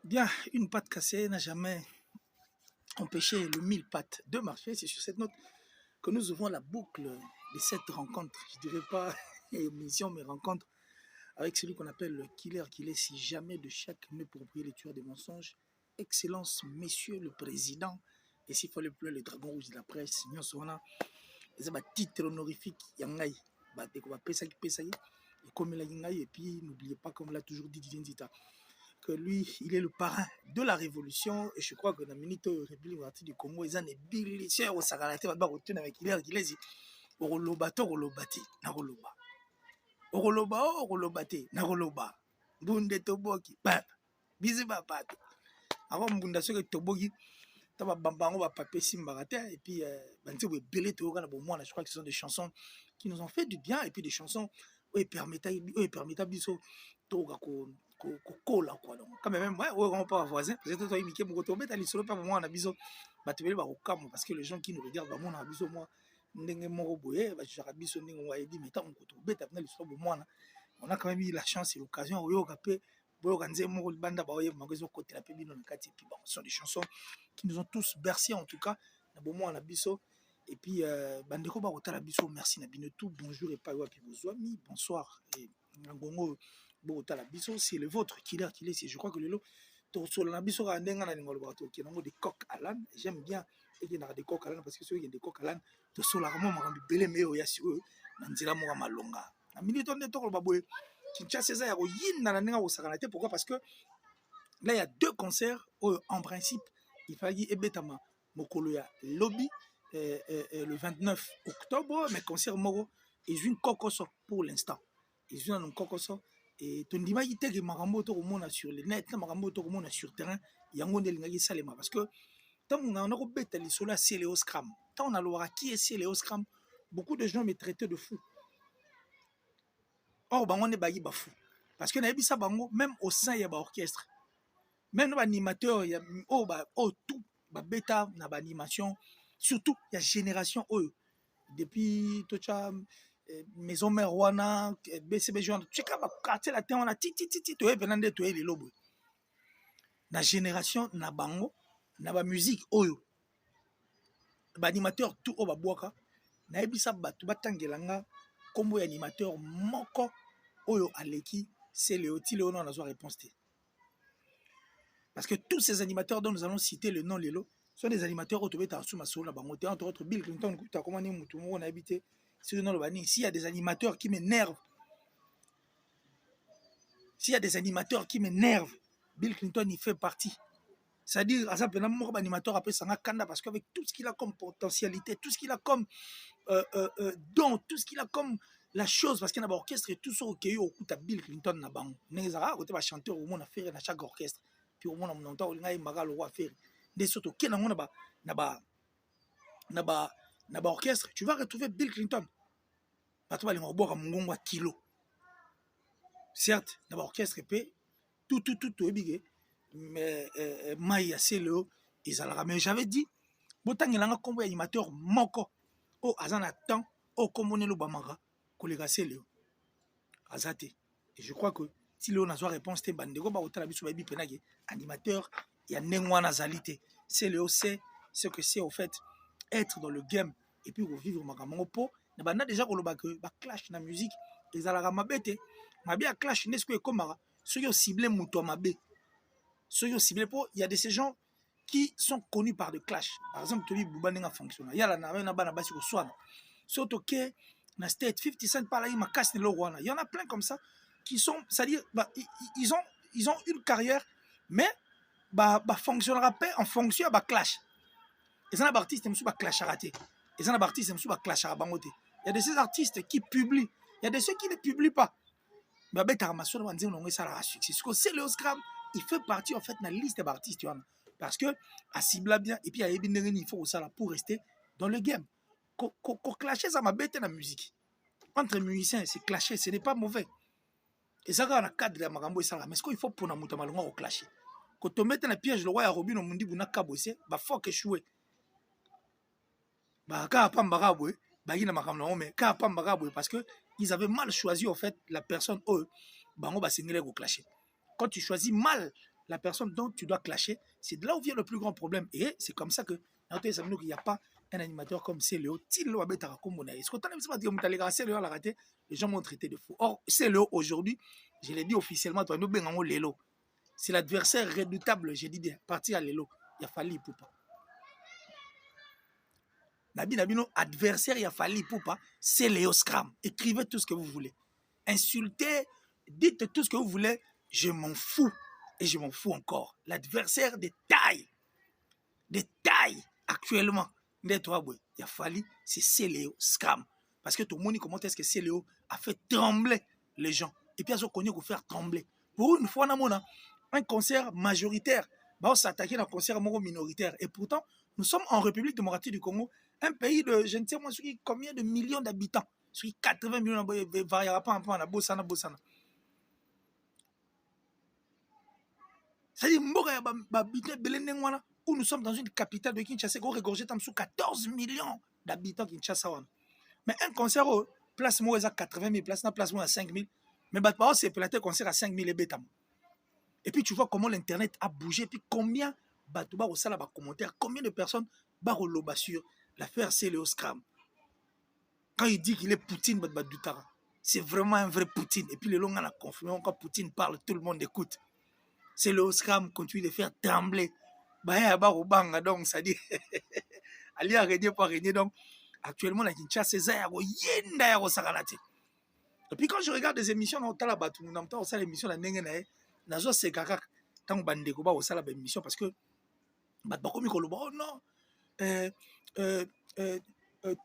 Bien, une patte cassée n'a jamais empêché le mille pattes de marcher. C'est sur cette note que nous ouvrons la boucle de cette rencontre. Je dirais pas émission, mais rencontre avec celui qu'on appelle le killer, qu'il est si jamais de chaque nœud pour briller les tueurs des mensonges. Excellence, Monsieur le Président. Et s'il fallait plus le dragon rouge de la presse, nous sommes c'est un titre honorifique. Yangai, et puis n'oubliez pas, comme l'a toujours dit Didier Nzita, que lui, il est le parrain de la révolution. Et je crois que dans la minute République du Congo, ils ont des biliciens au Sagalate, avec il est Oroloba, Orolobati, Naroloba. Oroloba, Orolobati, Naroloba. Bunde Toboki, Pap, Biziba Pat. Avant Mbunda, ce que Toboki, Taba Bambango va papier Simbarate, et puis, je crois que ce sont des chansons qui nous ont fait du bien, et puis des chansons où ils permettent biso toga kokola quoi donc quand même ouais on pas voisin peut-être toi imité mon tomber dans l'isolo pas moi on a biso batubeli ba kokamo parce que les gens qui nous regardent ba mona biso moi ndenge moko boye ba jara biso ndenge on va dit mais tant ko to beta na l'isolo moi on a quand même eu la chance et l'occasion oyo kapé boyo kanze moko banda ba oye makozo côté la pebino na kati puis bon ce sont des chansons qui nous ont tous bercés en tout cas na bo moi on a biso. Et puis, Bandeko Barotala Biso, merci Nabinetou, bonjour et pas Wapi Bozwami, bonsoir. Et Ngongo Barotala Biso, c'est le vôtre, killer, c'est. Je crois que le lot, Torsola Biso, Randenga, qui est des coques à l'âne. J'aime bien, et qu'il y a des coques à l'âne, parce que ceux qui ont des coques à l'âne, Torsola Ramon, Marambi Bele, mais il y a sur eux, Nanzila Moura Malonga. La minute on est au Baboué, Kinshasa, César, Yin, Nananga, au Saranate. Pourquoi? Parce que là, il y a deux concerts, en principe, il fallait Ebetama, Mokoloya, Lobby. Le 29 octobre, mais concert Moro, ils jouent une cocoso pour l'instant. Ils jouent un cocoso. Et ton dimanche, il y a Marambo Toromona sur le net, Marambo Toromona sur terrain, il y a un monde Salema. Parce que tant on a un bête, les solas, c'est les Oscram. Tant on a l'ora qui est c'est les Oscram, beaucoup de gens me traitaient de fou. Or, on est bagui bafou. Parce que ça bango, même au sein, il y a un orchestre. Même l'animateur, il y a tout, bêta, il y a animation. Surtout, il y a génération eux. Depuis Tocha, Maison Mère Wana, BCB Joan, tu sais, quartier la terre, on a titi, tu es venant de toi, les lobes. La génération, na bango, na ba musique, oyo. Ba animateur, tout au baboaka. Na ebisa batu, batangelanga, combo animateur, moko, oyo aleki, c'est le oti, le on a besoin de réponse. Parce que tous ces animateurs dont nous allons citer le nom, Lélo, sont des animateurs autobés sous ma soul, entre autres Bill Clinton, tu as commandé on a habité sur le nom de Bani. S'il y a des animateurs qui m'énervent, Bill Clinton y fait partie. C'est-à-dire, à ça, un animateur après ça Kanda parce qu'avec tout ce qu'il a comme potentialité, tout ce qu'il a comme don, tout ce qu'il a comme la chose, parce qu'il y a un orchestre et tout ça, ok, au coup, Bill Clinton n'a pas. Nézara, côté chanteur au monde à faire dans chaque orchestre. Puis au monde on entend il y a un roi à faire. Des sortes qui n'a pas orchestre, tu vas retrouver Bill Clinton. Pas toi, les morbois à mon kilo. Certes, n'a pas orchestre épais, tout, mais Maya, c'est le Isalra. Mais j'avais dit, Botan il y a un combo animateur moko, oh, Azana temps, oh, comme on est le Bamara, collègue, c'est le Azate. Et je crois que si l'on a soit réponse, c'est Bandego, animateur, il y a Nengwana Zalité. C'est le c'est ce que c'est au fait être dans le game et puis revivre ma po. On a déjà que clash na musique, ils allaient mabete, mabé à clash n'est-ce que comme ceux qui ont ciblé Mouto Mabé. Ceux qui ont ciblé pour il y a de ces gens qui sont connus par des clashs. Par exemple, tu dis Boubanenga fonctionne. Il y a la nave na bana basi au soir. Surtout que na state 50 Cent par là il m'a cassé le roi. Il y en a plein comme ça qui sont, c'est-à-dire ils ont une carrière mais fonctionnera pas en fonction de clash. Et ça, les artistes sont clash à rater. Et ça, les artistes sont clash à bangoter. Il y a de ces artistes qui publient. Il y a de ceux qui ne publient pas. Mais c'est le Oscar. Il fait partie en fait de la liste des artistes. Parce que à cibler bien et puis à il faut ça pour rester dans le game. Clasher ça m'a bête la musique. Entre musiciens, c'est clasher, ce n'est pas mauvais. Et ça dans le cadre de Magambo et ça. Mais ce qu'il faut pour nous malonga au clasher. Quand on met dans le piège le roi à Robin on me dit buna kabosé, bah faut que jouer. Bah quand pas mbagaboué, bah il n'a pas mais quand pas mbagaboué parce que ils avaient mal choisi en fait la personne eux, bah on va signaler au clasher. Quand tu choisis mal la personne dont tu dois clasher, c'est de là où vient le plus grand problème. Et c'est comme ça que il n'y a pas un animateur comme Céléo. Est-ce que les gens m'ont traité de fou. Or, Céléo, aujourd'hui, je l'ai dit officiellement, c'est l'adversaire redoutable, j'ai dit bien, parti à Lelo. Il a fallu Poupa. Nabino, adversaire, il a fallu Poupa, c'est Léo Scram. Écrivez tout ce que vous voulez. Insultez, dites tout ce que vous voulez. Je m'en fous. Et je m'en fous encore. L'adversaire de taille actuellement, il a fallu, c'est Céléo Scram. Parce que tout le monde, comment est-ce que Céléo a fait trembler les gens. Et puis, ils ont connu pour faire trembler. Pour une fois, on a un concert majoritaire. On s'attaquer à un concert minoritaire. Et pourtant, nous sommes en République démocratique du Congo, un pays de, je ne sais moi, combien de millions d'habitants. Sur 80 millions, il ne variera pas un peu à Bossana. C'est-à-dire, où nous sommes dans une capitale de Kinshasa, qui regorge 14 millions d'habitants Kinshasa. Mais un concert, place moi à 80 000, place moi à 5 000. Mais c'est platé concert à 5 000 et bétam. Et puis tu vois comment l'internet a bougé. Et puis combien de commentaires, combien de personnes baroloba sur l'affaire Céléo Scram. Quand il dit qu'il est Poutine, c'est vraiment un vrai Poutine. Et puis le long on a confirmé, quand Poutine parle, tout le monde écoute. Céléo Scram continue de faire trembler. Donc ça dit, Ali a régné pour régner. Donc actuellement, la Kinshasa, c'est ça. Et puis quand je regarde des émissions, on a l'émission la Nengene, nazo c'est kaka tant bandeko ba osala ba émission parce que oh non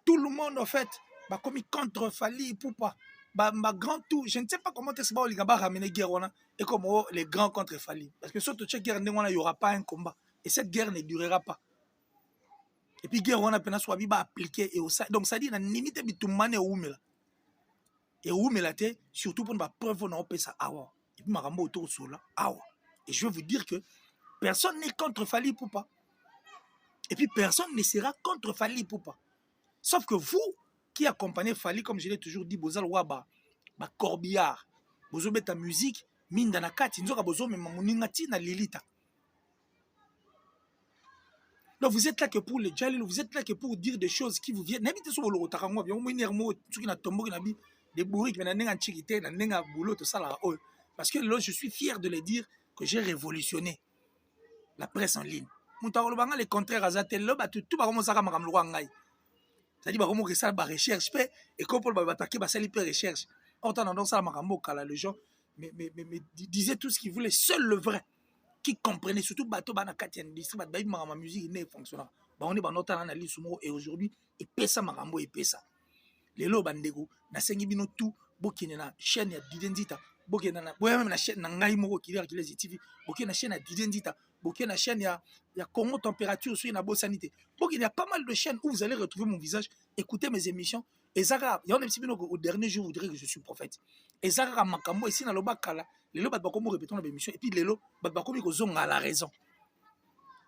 tout le monde en fait ba commis contre Fali Poupa ba grand tout, je ne sais pas comment est-ce que ba ramener guerre et comme les grands contre Fali parce que surtout chaque guerre il y aura pas un combat et cette guerre ne durera pas. Et puis guerre on a peine soit ba appliquer et donc ça dit na limite bitumane oumela et oumela te surtout pour ba preuve on a ça awa. Et puis marambo autour sur là awa. Et je veux vous dire que personne n'est contre Fali Poupa. Et puis personne ne sera contre Fali Poupa. Sauf que vous qui accompagnez Fali, comme je l'ai toujours dit, Bozal Waba, Corbillard, Bozo ta musique, mine dans la carte, Nzoka Bozo, mais Mamouningati na Lilita. Donc vous êtes là que pour les Jalil, vous êtes là que pour dire des choses qui vous viennent. N'habitez sur le Rotarango, bien, au moins, il y a tombeau, il y a des bourriques, mais il y a un chiquité, il y a un boulot, tout ça là. Parce que là, je suis fier de le dire que j'ai révolutionné la presse en ligne. Les contraires à Zatel, tout va commencer à me c'est-à-dire comment que ça recherche et quand on va attaquer ça les recherche. Autant dans ça les gens mais disaient tout ce qu'ils voulaient, seul le vrai qui comprenait surtout bateau bana katia industrie ma musique ne fonctionne. On est dans notre analyse et aujourd'hui et pesa marambo et pesa. Les lo bandego na sengi bino tout bokine na chaîne ya Didenzita bokine na même na chaîne na ngai moko qui les TV bokine na chaîne ya Didenzita bokine na chaîne ya Congo température sur na Bossanité bokine il y a pas mal de chaînes où vous allez retrouver mon visage, écoutez mes émissions et Zara il y a un petit peu au dernier jour vous direz que je suis prophète et Zara makambo ici na lobakala les lo bat bakomo répétons la émission et puis les lo bat bakomi ko zonga la raison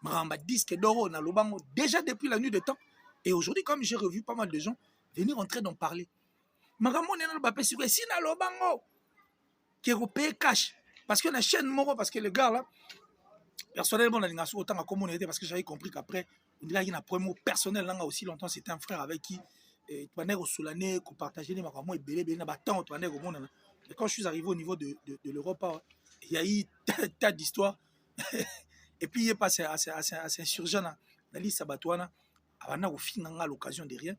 maramba disque d'oro na lobango déjà depuis la nuit de temps et aujourd'hui comme j'ai revu pas mal de gens venir en train d'en parler. Magamon n'est pas passé si na lobango qui est cash parce que la chaîne moro parce que le gars là personnellement la ligne autant à communauté parce que j'avais compris qu'après on dirait qu'il y a un promo personnel là aussi longtemps c'était un frère avec qui tu vas au Soulané qu'on partageait les magamon et belé na batant tu vas au monde et quand je suis arrivé au niveau de l'Europe il y a eu tas d'histoires et puis il est passé à s'insurgent dans la liste sabatouana avant au fin à l'occasion de rien.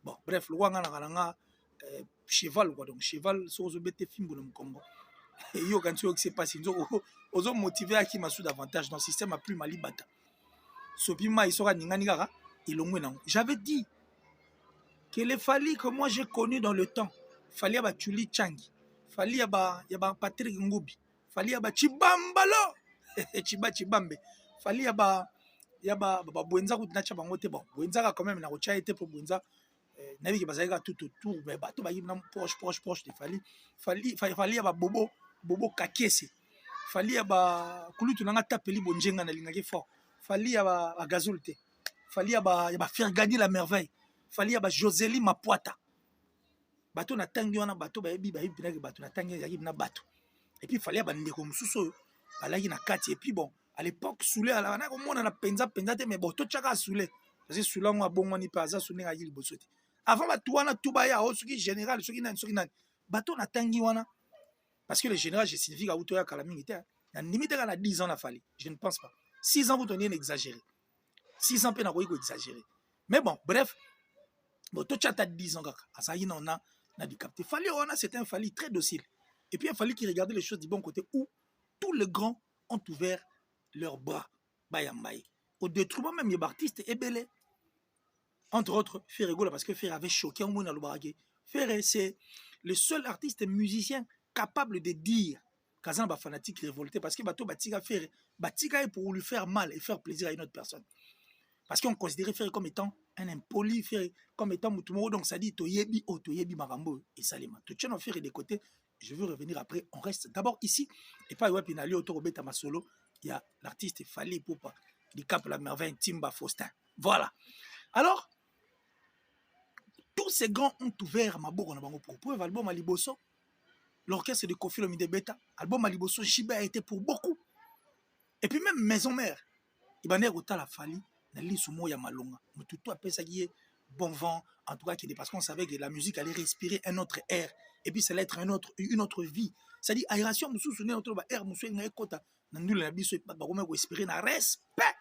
Bon, bref, le roi a cheval, quoi. Donc, cheval, sur le bête film de Congo. Et il y a quand tu sais pas si ils ont motivé à qui m'a sous davantage dans le système a plus malibata. Sopima, il sera Ninganigara, ils l'ont mis. J'avais dit qu'il fallait que moi j'ai connu dans le temps. Fallait y avoir Chuli Changi. Fallait y avoir Patrick Ngubi. Fallait y avoir Chibambalo. Chibambe. Fallait y avoir. Il y a Bouenza qui n'a pas été bon. Bouenza quand même n'a pas été pour Bouenza. Nabi qui va tout autour, mais bateau va y proche de Fallait y avoir Bobo Kakese. Fallait y avoir Kulutu n'a tapeli Bonjenga na lingaki fort. Fallait y avoir Gazulte. Fallait y avoir faire gagner la merveille. Fallait y avoir Josélie Mapuata. Bateau n'a tangi on a bateau ba yebi bateau n'a tangi yaki na bateau. Et puis fallait y avoir Ndeko Mususo balaki na kati et puis bon à l'époque Soulé ala na komona na penza te mais bon to tchaka Soulé parce que Soulé ngo abongwani pa za Soulé ngaki liboso te avant batu wana tubaya o soki général soki nani bato na tangi wana parce que le général je signifie ka uto ya kala mingi te na limite ka na 10 ans na fali je ne pense pas 6 ans vous tenez exagéré 6 ans pe na ko exagéré mais bon bref bon to tchata 10 ans kaka asaki na on a du capté fali wana c'était un fali très docile et puis un fali qui regardait les choses du bon côté où tous les grands ont ouvert leurs bras bayambaye au détriment même des artistes ebele entre autres Ferregola parce que Ferre avait choqué au monde à l'Obarake. Ferre c'est le seul artiste musicien capable de dire Kazan ba fanatique révolté parce que bato batika Ferre batika pour lui faire mal et faire plaisir à une autre personne parce qu'on considérait Ferre comme étant un impoli Ferre comme étant mutumo donc ça dit toyebi o toyebi marambo et salima to tient Ferre des côtés je veux revenir après on reste d'abord ici et pas ouais pinali autour beta masolo il y a l'artiste Fally Ipupa du Cap la merveille Timba Faustin voilà alors tous ces grands ont ouvert ma bourre pour preuve album à Liboso l'orchestre de Kofi Olomide Beta album à Liboso Jibe a été pour beaucoup et puis même Maison Mère il va autant la Fally na lisumo ya malonga mututu appelle ça qui est bon vent en tout cas qui parce qu'on savait que la musique allait respirer un autre air et puis ça allait être une autre vie c'est-à-dire aération musu souvenir entre ba air musu nga ekota na ndule na biso ba ko respirer na respect.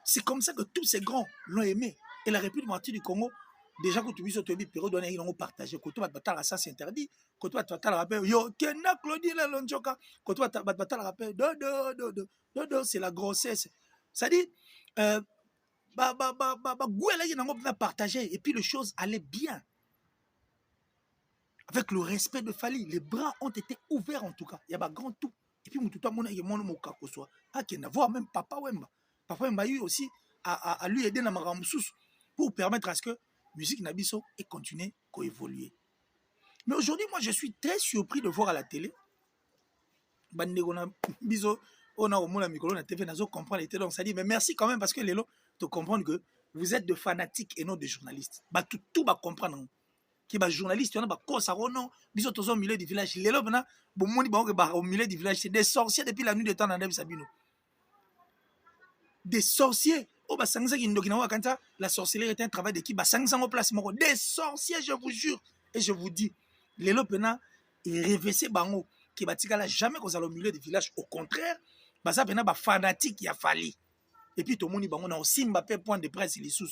C'est comme ça que tous ces grands l'ont aimé. Et la République démocratique du Congo, déjà quand tu vis sur le période, ils l'ont partagé. Quand tu vas te battre, ça c'est interdit. Quand tu vas te battre, rappel, yo, Kena Claudine Lonjoka. Quand tu vas te battre, rappel, dodo, c'est la grossesse. Ça dit, Gouela, ils l'ont partagé. Et puis les choses allaient bien. Avec le respect de Fally, les bras ont été ouverts en tout cas. Il y a un grand tout. Et puis, tout le monde a dit, ah, qu'il n'a même Papa Wemba. Papa Wemba eu aussi à lui aider dans ma pour permettre à ce que la musique Nabiso ait continué à évoluer. Mais aujourd'hui, moi, je suis très surpris de voir à la télé. On a au moins la micro, la TV, on comprend les télés. Donc, ça dit, mais merci quand même parce que les lots te comprendre que vous êtes de fanatiques et non de journalistes. Tout va comprendre. Qui est journaliste, il y en a qui sont au milieu du village. Les lots, au milieu du village, c'est des sorciers depuis la nuit de temps dans Ndeb Sabino. Des sorciers. Oh, la sorcellerie est un travail d'équipe. Des sorciers, je vous jure. Et je vous dis, les lots, ils révessent bango qui batikala jamais qu'on au milieu du village. Au contraire, ça pena fanatique qui a fallu. Et puis tout le monde on a aussi Mbappé point de presse les sous.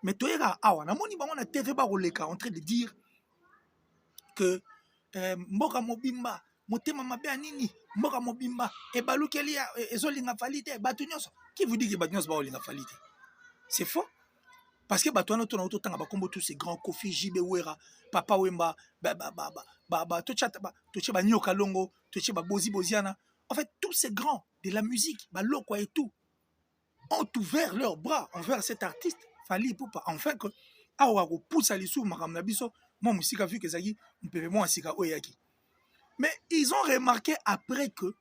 Mais tu es là, on a TV en train de dire que Mboka Mobimba, Motema Mabe Nini, Mboka Mobimba, et Baloukelia, et Zolinga Falite, Batunios. Qui vous dit que Batunios va Olinga Falite? C'est faux. Parce que Batouano tourne autour de combo tous ces grands Kofi, Jibe Wera, Papa Wemba, Tocheba Nyoka Longo, Tocheba Bozi Boziana. En fait, tous ces grands de la musique, Loko et tout, ont ouvert leurs bras envers cet artiste. Fally Ipupa. Enfin, que Awa pousse à l'issue, Makam Nabiso, moi, Moussika vu que Zagi, on peut moi, Sika Oyaki. Mais ils ont remarqué après que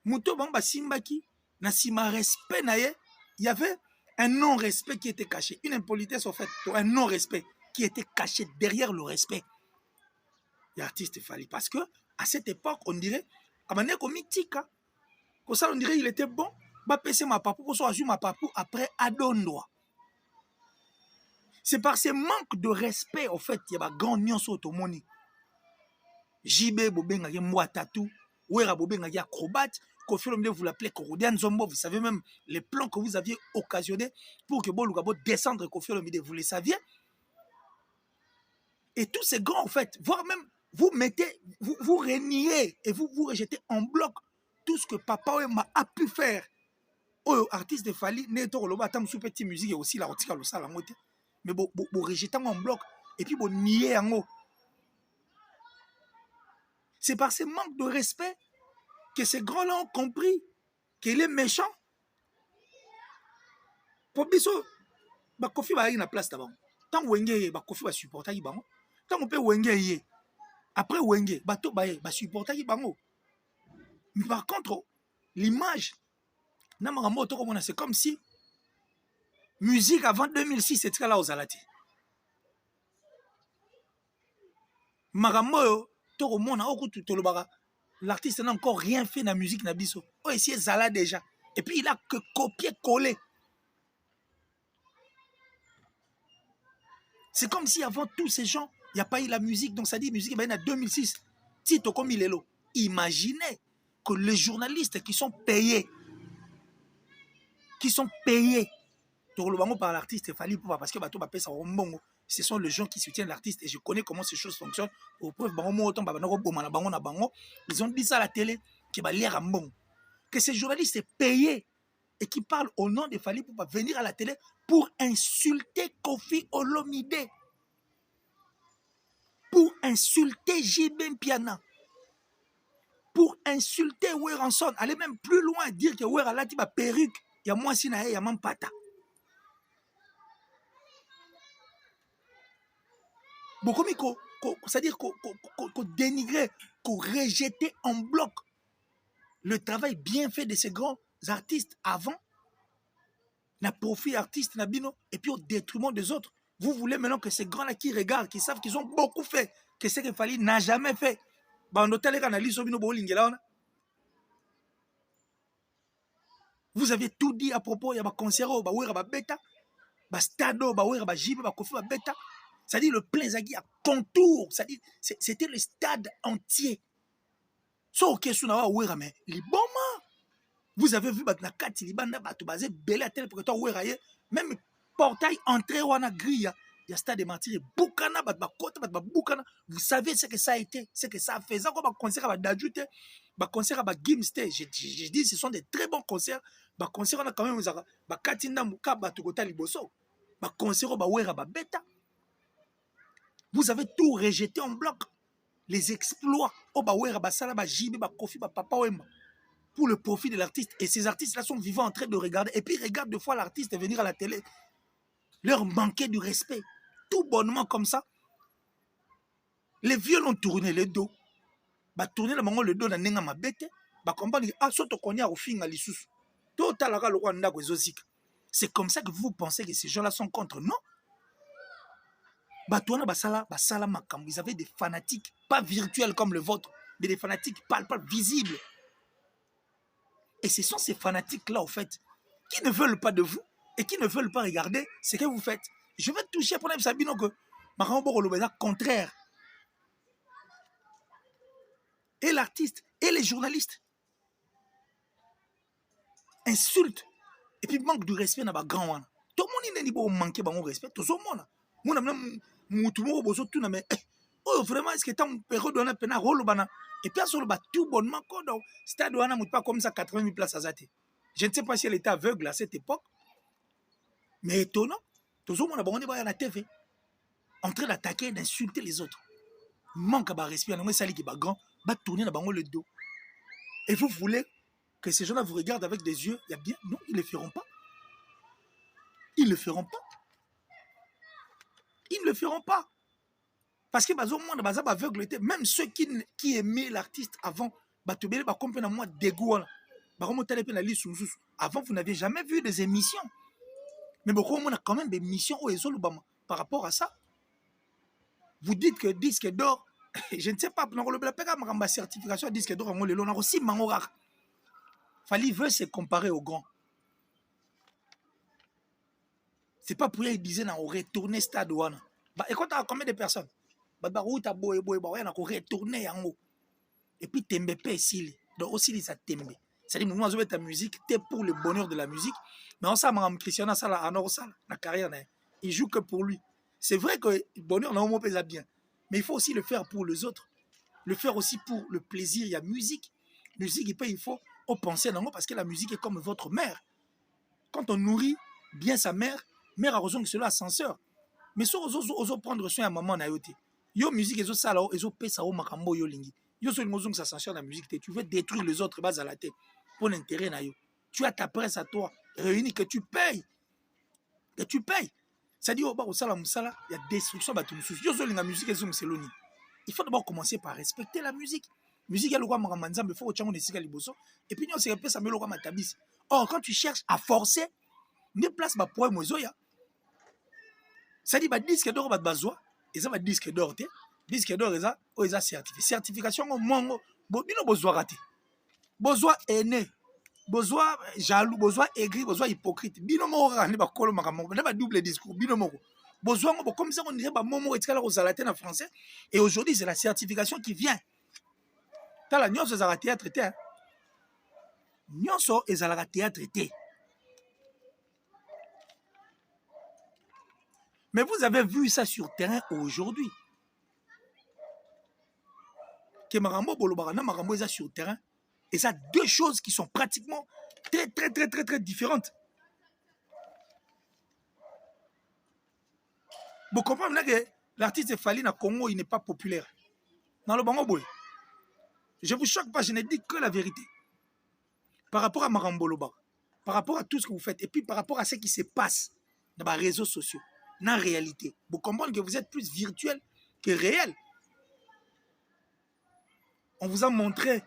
Mouto Bamba Simbaki, Nasima respect naye, il y avait un non-respect qui était caché. Une impolitesse, en fait, un non-respect qui était caché derrière le respect. L'artiste Fally. Parce que, à cette époque, on dirait, comme ça, on dirait qu'il était bon. Ma papou, ma papou après Adondoa. C'est par ce manque de respect, en fait, il y a un grand nion sur tout le monde. JB Bobenga qui Mouatatou, Ouera Bobenga qui acrobate, Kofi Olomide vous l'appelez Korodian Zombo, vous savez même les plans que vous aviez occasionnés pour que Bolugabo descendre Kofi Olomide, vous les saviez. Et tous ces grands, en fait, voire même, vous mettez, vous reniez et vous rejetez en bloc tout ce que Papa Wemba a pu faire. Oh, artiste de Fally, Neto Roloba, tam sous petite musique et aussi la rotika le sala moté. Mais bon, rejetant en bloc et puis bon nier en haut. C'est par ce manque de respect que ces grands-là ont compris qu'il est méchant. Pour biso, Kofi va y na place d'abord. Tant Wenge, Kofi va supporter y bango. Tant on peut Wenge y. Après Wenge, bato ba supporter y bango. Mais par contre, l'image c'est comme si musique avant 2006 c'était là aux Alati. Maramoyo l'artiste n'a encore rien fait dans la musique Nabiso. Oh, ici, Zala déjà. Et puis, il a que copier-coller. C'est comme si avant tous ces gens, il n'y a pas eu la musique. Donc, ça dit musique, il y a 2006. Tito comme il est là. Imaginez que les journalistes qui sont payés, par l'artiste, parce que ce sont les gens qui soutiennent l'artiste et je connais comment ces choses fonctionnent. Au preuve, ils ont dit ça à la télé, que ces journalistes payés et qui parlent au nom de Fally Ipupa venir à la télé pour insulter Kofi Olomide, pour insulter JB Mpiana, pour insulter Weranson, aller même plus loin, dire que Wer a la perruque, il y a moi si il y a même pata. C'est-à-dire qu'on dénigrait, qu'on rejetait en bloc le travail bien fait de ces grands artistes avant, na profit artiste Nabino, et puis au détriment des autres. Vous voulez maintenant que ces grands-là qui regardent, qui savent qu'ils ont beaucoup fait, que ce que Fally n'a jamais fait. Vous avez tout dit à propos, il y a des concerts, il y a des bêta, des stades, il y a des jibe, il bêta. C'est-à-dire le plein Zagui à contour, c'est-à-dire c'était le stade entier. Sauf que vous avez vu Nakati Libanda basé belé à tel pour que même portail entrée ou en grille, il y a stade de martyrs Boukana Boukana. Vous savez ce que ça a été, ce que ça a fait. Ça comme concert à d'ajouter, concert à Gimsté. Je dis ce sont des très bons concerts. Concert on a quand même Katinda Muka Batugota Liboso. Concert au Wera Beta. Vous avez tout rejeté en bloc. Les exploits au Bawera Basala Bajibe Bakofi Papa Wemba pour le profit de l'artiste. Et ces artistes-là sont vivants en train de regarder. Et puis ils regardent deux fois l'artiste venir à la télé. Leur manquer du respect. Tout bonnement comme ça. Les vieux l'ont tourné le dos. Tourné le dos dans Nenga Mabete. Comprendre ah soto konya au fin à l'issous. C'est comme ça que vous pensez que ces gens-là sont contre. Non. Ils avaient des fanatiques, pas virtuels comme le vôtre, mais des fanatiques palpables, visibles. Et ce sont ces fanatiques-là, en fait, qui ne veulent pas de vous et qui ne veulent pas regarder ce que vous faites. Je vais toucher pour Sabino que le contraire. Et l'artiste et les journalistes insultent et puis manquent de respect dans les grands. Tout le monde n'a pas manqué de respect. Tout le monde. Oh, vraiment, est-ce que tu as un période de pena rôle et puis sur le tout bonnement stade pas comme ça 80 000 places à Zate. Je ne sais pas si elle était aveugle à cette époque, mais étonnant. Tout le monde a la TV en train d'attaquer, d'insulter les autres. Manque de respect, on sali qui grand, va tourner le dos. Et vous voulez que ces gens-là vous regardent avec des yeux, il y a bien, non, ils ne le feront pas. Ils ne le feront pas. Ils ne le feront pas. Parce que même ceux qui aimaient l'artiste avant, avant, vous n'aviez jamais vu des émissions. Mais on a quand même des émissions par rapport à ça. Vous dites que disque d'or, je ne sais pas, la certification disque d'or, on a aussi Mangorak. Fally veut se comparer aux grands. C'est pas pour rien qu'il disait qu'on retourné stade ouana. Et quand tu as combien de personnes? Retourner en haut. Et puis tembe pe sili. Donc aussi ça tembe. C'est-à-dire nous avons ta musique, t'es pour le bonheur de la musique, mais on sait que Christiana ça la en ça la carrière il joue que pour lui. C'est vrai que le bonheur n'a pas pèse bien, mais il faut aussi le faire pour les autres. Le faire aussi pour le plaisir, il y a musique. Musique il faut penser dans parce que la musique est comme votre mère. Quand on nourrit bien sa mère a raison que cela ascenseur. Mais si on prendre soin à maman na yote. Yo musique ezo sala ezo pesa o makambo yo lingi. Yo so ngozong ça s'ascenseur la musique tu veux détruire les autres bas à la tête pour l'intérêt na yo. Tu as ta presse à toi réunie que tu payes. Que tu payes. Ça dit au bas au sala musala, il y a destruction ba tout yo so linga musique ezo mseloni. Il faut d'abord commencer par respecter la musique. Musique ya lokwa makambanzambe faut ochango nesika liboso et puis on se répète ça me lokwa matabisi. Or quand tu cherches à forcer, ne place ba poème ozoya. Ça dit, disque d'or, et ça va disque d'or. disque d'or eza certifié. Certification au mongo, bino besoin raté. Besoin aîné, besoin jaloux, besoin aigri, besoin hypocrite. Bino mo rani ba kolo makamoko, na ba double discours, bino moko. Besoin comme ça on dirait ba momo etikala ko zalaté en français et aujourd'hui c'est la certification qui vient. Tala nyonso ezala théâtre té. Nyonso ezala théâtre té. Mais vous avez vu ça sur terrain aujourd'hui. Que Marambo Bolobara, Marambo est sur terrain. Et ça, deux choses qui sont pratiquement très différentes. Vous comprenez que l'artiste Fali na Congo, il n'est pas populaire. Dans le Bango Boy. Je vous choque pas, je ne dis que la vérité. Par rapport à Marambo Bolobara, par rapport à tout ce que vous faites, et puis par rapport à ce qui se passe dans les réseaux sociaux, dans la réalité. Vous comprenez que vous êtes plus virtuel que réel. On vous a montré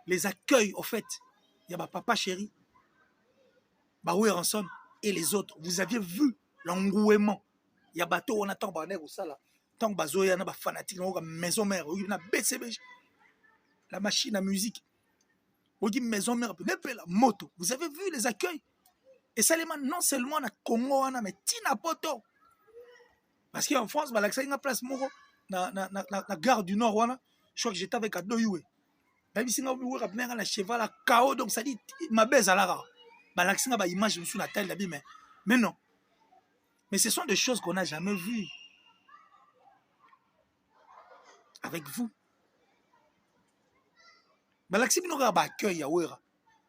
les accueils, au fait. Il y a Papa Chéri, Baoué Ranson et les autres. Vous aviez vu l'engouement. Il y a bateau, on attend Baner ou ça là. Tant que Bazo, il y a des fanatiques, il y a maison mère, il y a BCB, la machine à musique. Il y a maison mère, la moto. Vous avez vu les accueils. Et ça, non seulement na Congo, mais Tina Poto. Parce qu'en France, il y a une place dans la gare du Nord. Je crois que j'étais avec Adoyoué. Même si on a un cheval à chaos, donc ça dit ma baise à la balaxina ba image sur la tête mais non. Mais ce sont des choses qu'on n'a jamais vues avec vous. Balaxi bino ba accueil ya wera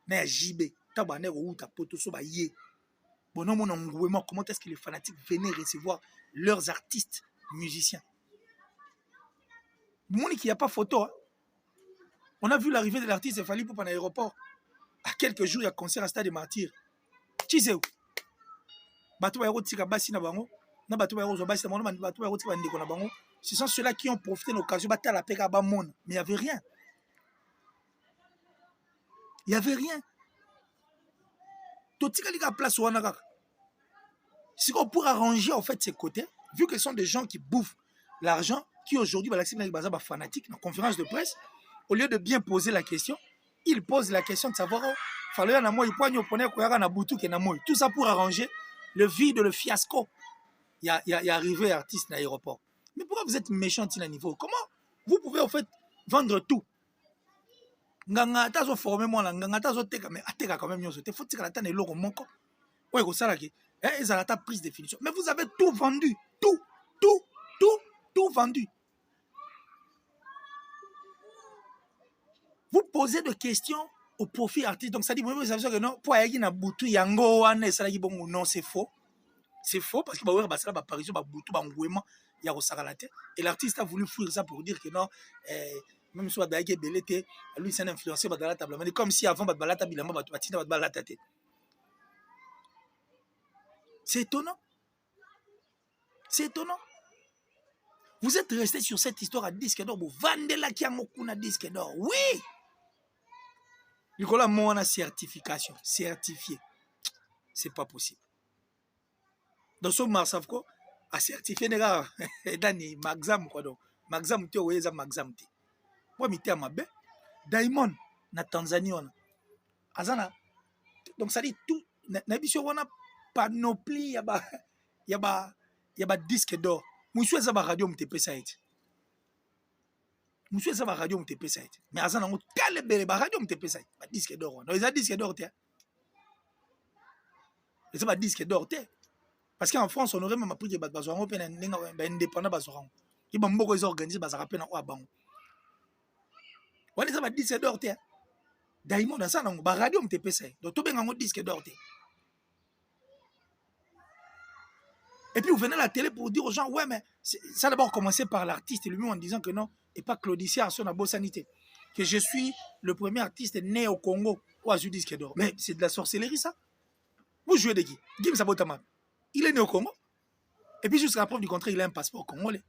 na ya JB tabane ou ta poto so ba yé. Bon non mon engouement, comment est-ce que les fanatiques venaient recevoir leurs artistes musiciens. Moni qui y a pas photo. Hein? On a vu l'arrivée de l'artiste Fali Poupa à l'aéroport. À quelques jours, il y a concert à Stade des Martyrs. Tizéou. Ce sont ceux-là qui ont profité de l'occasion. Mais il n'y avait rien. Il n'y avait rien. C'est qu'on pourrait arranger en fait ces côtés, vu que ce sont des gens qui bouffent l'argent, qui aujourd'hui, fanatiques, dans la conférence de presse, au lieu de bien poser la question, ils posent la question de savoir, tout ça pour arranger le vide, le fiasco. Il y a arrivé artiste dans l'aéroport. Mais pourquoi vous êtes méchant à niveau? Comment vous pouvez en fait vendre tout? Nganga tazo formé moi nganga tazo teka mais ateka quand même nyoso te faut tika tane loko moko. Ouais ko sala ki ils ont la prise de définition. Mais vous avez tout vendu, tout vendu. Vous posez des questions au profit artiste. Donc ça dit vous savez que non pour ayaki na butu yango wana sala ki bon non c'est faux. C'est faux parce que bah basala ba apparition ba butu ba ngouement ya ko sala la tête et l'artiste a voulu fuir ça pour dire que non même si Badayake Belete, lui c'est un influenceur Badala Tabla. Mais comme si avant Badbalata Bilama Batina Badbalata Tate. C'est étonnant. C'est étonnant. Vous êtes resté sur cette histoire à disque d'or. Vous vendez la Kiamokuna disque d'or. Oui! Nicolas Moana certification. Certifié. C'est pas possible. Dans ce Marsavko, a certifié les gars. Dani, Maxam quoi donc. Maxam te oueza Maxam te. Moi, je suis mabe. Diamond, na Tanzanie, Azana. Donc, ça dit tout. N'abissez on a panoplie, y a disque d'or. Monsieur Zaba Radio m'tp ça été. Monsieur Zaba Radio m'tp ça été. Mais Azana on telle belle radio m'tp ça. Ba disque d'or. Non, ils a disque d'or te. Ils a disque d'or te. Parce qu'en France, on aurait même appris que bazoran on peut indépendant bazoran. Ils vont beaucoup organiser bazara pe na o abango. On les a disque d'or te. Diamond na ça na ba radio m'tp ça. Donc to benga disque d'or te. Et puis vous venez à la télé pour dire aux gens ouais mais ça a d'abord commencé par l'artiste lui-même en disant que non et pas Claudicia à son abo sanité que je suis le premier artiste né au Congo ou à disque d'or. Mais c'est de la sorcellerie ça. Vous jouez de qui? Guim Sabotama. Il est né au Congo. Et puis jusqu'à la preuve du contraire, il a un passeport congolais.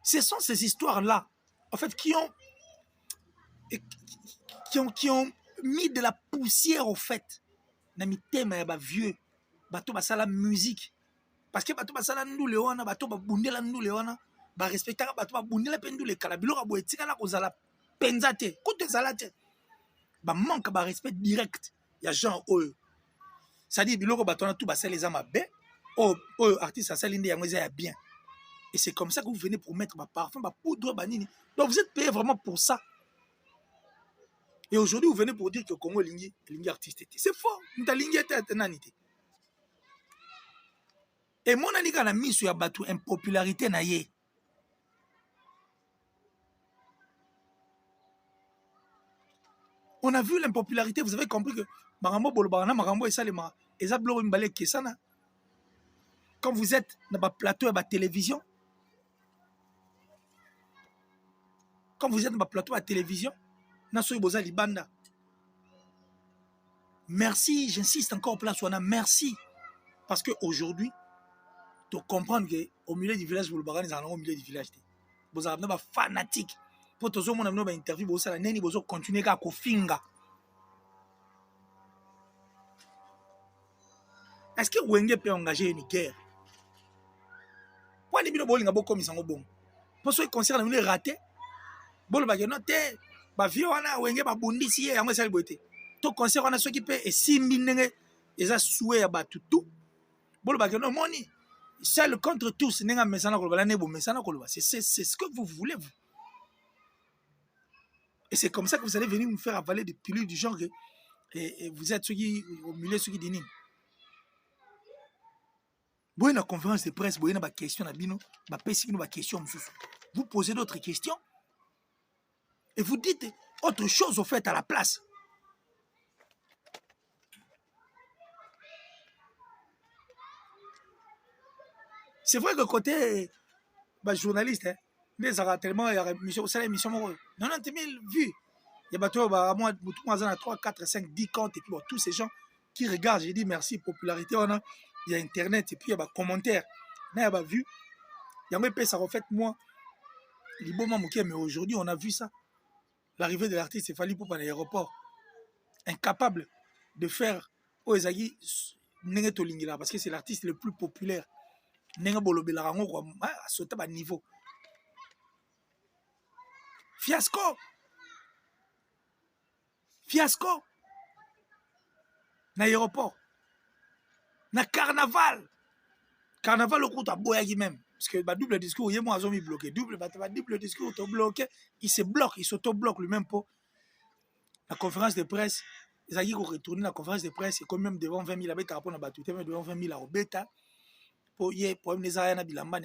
Ce sont ces histoires-là, en fait, qui ont mis de la poussière, au fait, dans mes thèmes, vieux, bateau, la musique. parce que bato basala ndule wana bato babundela ndule wana barespectaka bato babundela mpe ndule kala biloko boye etikala kozala penza te kutu ezala te bamanke barespect direct ya genre oyo c'est-à-dire biloko bato wana tu basala eza mabe oyo artiste asali nde yango eza ya bien et c'est comme ça que vous venez pour mettre parfum poudre banini donc vous êtes payé vraiment pour ça et aujourd'hui vous venez pour dire que Congo lingi artiste c'est faux nta lingi ete nani te et mon anika na miso ya bato impopularité na ye on a vu l'impopularité vous avez compris que marambo bolobana marambo esalema eza bloko mbale kesana quand vous êtes dans ba plateau et ba télévision quand vous êtes dans ba plateau à télévision na soyi boza libanda merci j'insiste encore place wana merci parce que aujourd'hui tu comprendre que au milieu du village bolobana ils au milieu du village boza na ba fanatique pour tozo mona ba interview boza la neni bozo continuer ka ko finga est-ce que Wenge peut engager une guerre pour les bino bolinga bo comme sango bon pour ce concert na raté bolo ba no te ba vieux wana Wenge ba bundisi ye yango sali boité to concert wana ceux qui peut et 6000 ndenge eza souhait ya batutu bolo ba no moni seul contre tous nenga mesana ko bala ne bo mesana ko c'est ce que vous voulez vous et c'est comme ça que vous allez venir nous faire avaler des pilules du genre et vous êtes ceux qui au milieu ceux qui dînent boy na conférence de presse boy na ba question na bino ba pesi bino ba question mususu vous posez d'autres questions et vous dites autre chose au fait à la place. C'est vrai que côté bah, journaliste hein, les a tellement il y a émission ça l'émission 90 000 vues il y a bateau bah moi 3 4 5 10 comptes et puis bon, tous ces gens qui regardent j'ai dit merci popularité on a il y a internet et puis il y a des commentaires il y a vu il y a même ça refait moi mais aujourd'hui on a vu ça l'arrivée de l'artiste Fally Ipupa à l'aéroport incapable de faire Oezagi Nenge Tolingila parce que c'est l'artiste le plus populaire Nenge Bolobela Rango à sauter à niveau fiasco na aéroport na carnaval au coup à Boyagi même parce que bah, double discours il y a moi zombie bloqué double discours auto bloqué il se bloque il s'auto-bloque lui-même pour la conférence de presse ils ont dit qu'on retourne la conférence de presse et quand même devant 20 000 avec rapport à battu même devant 20 000 à bêta pour y problème les ayana bilamba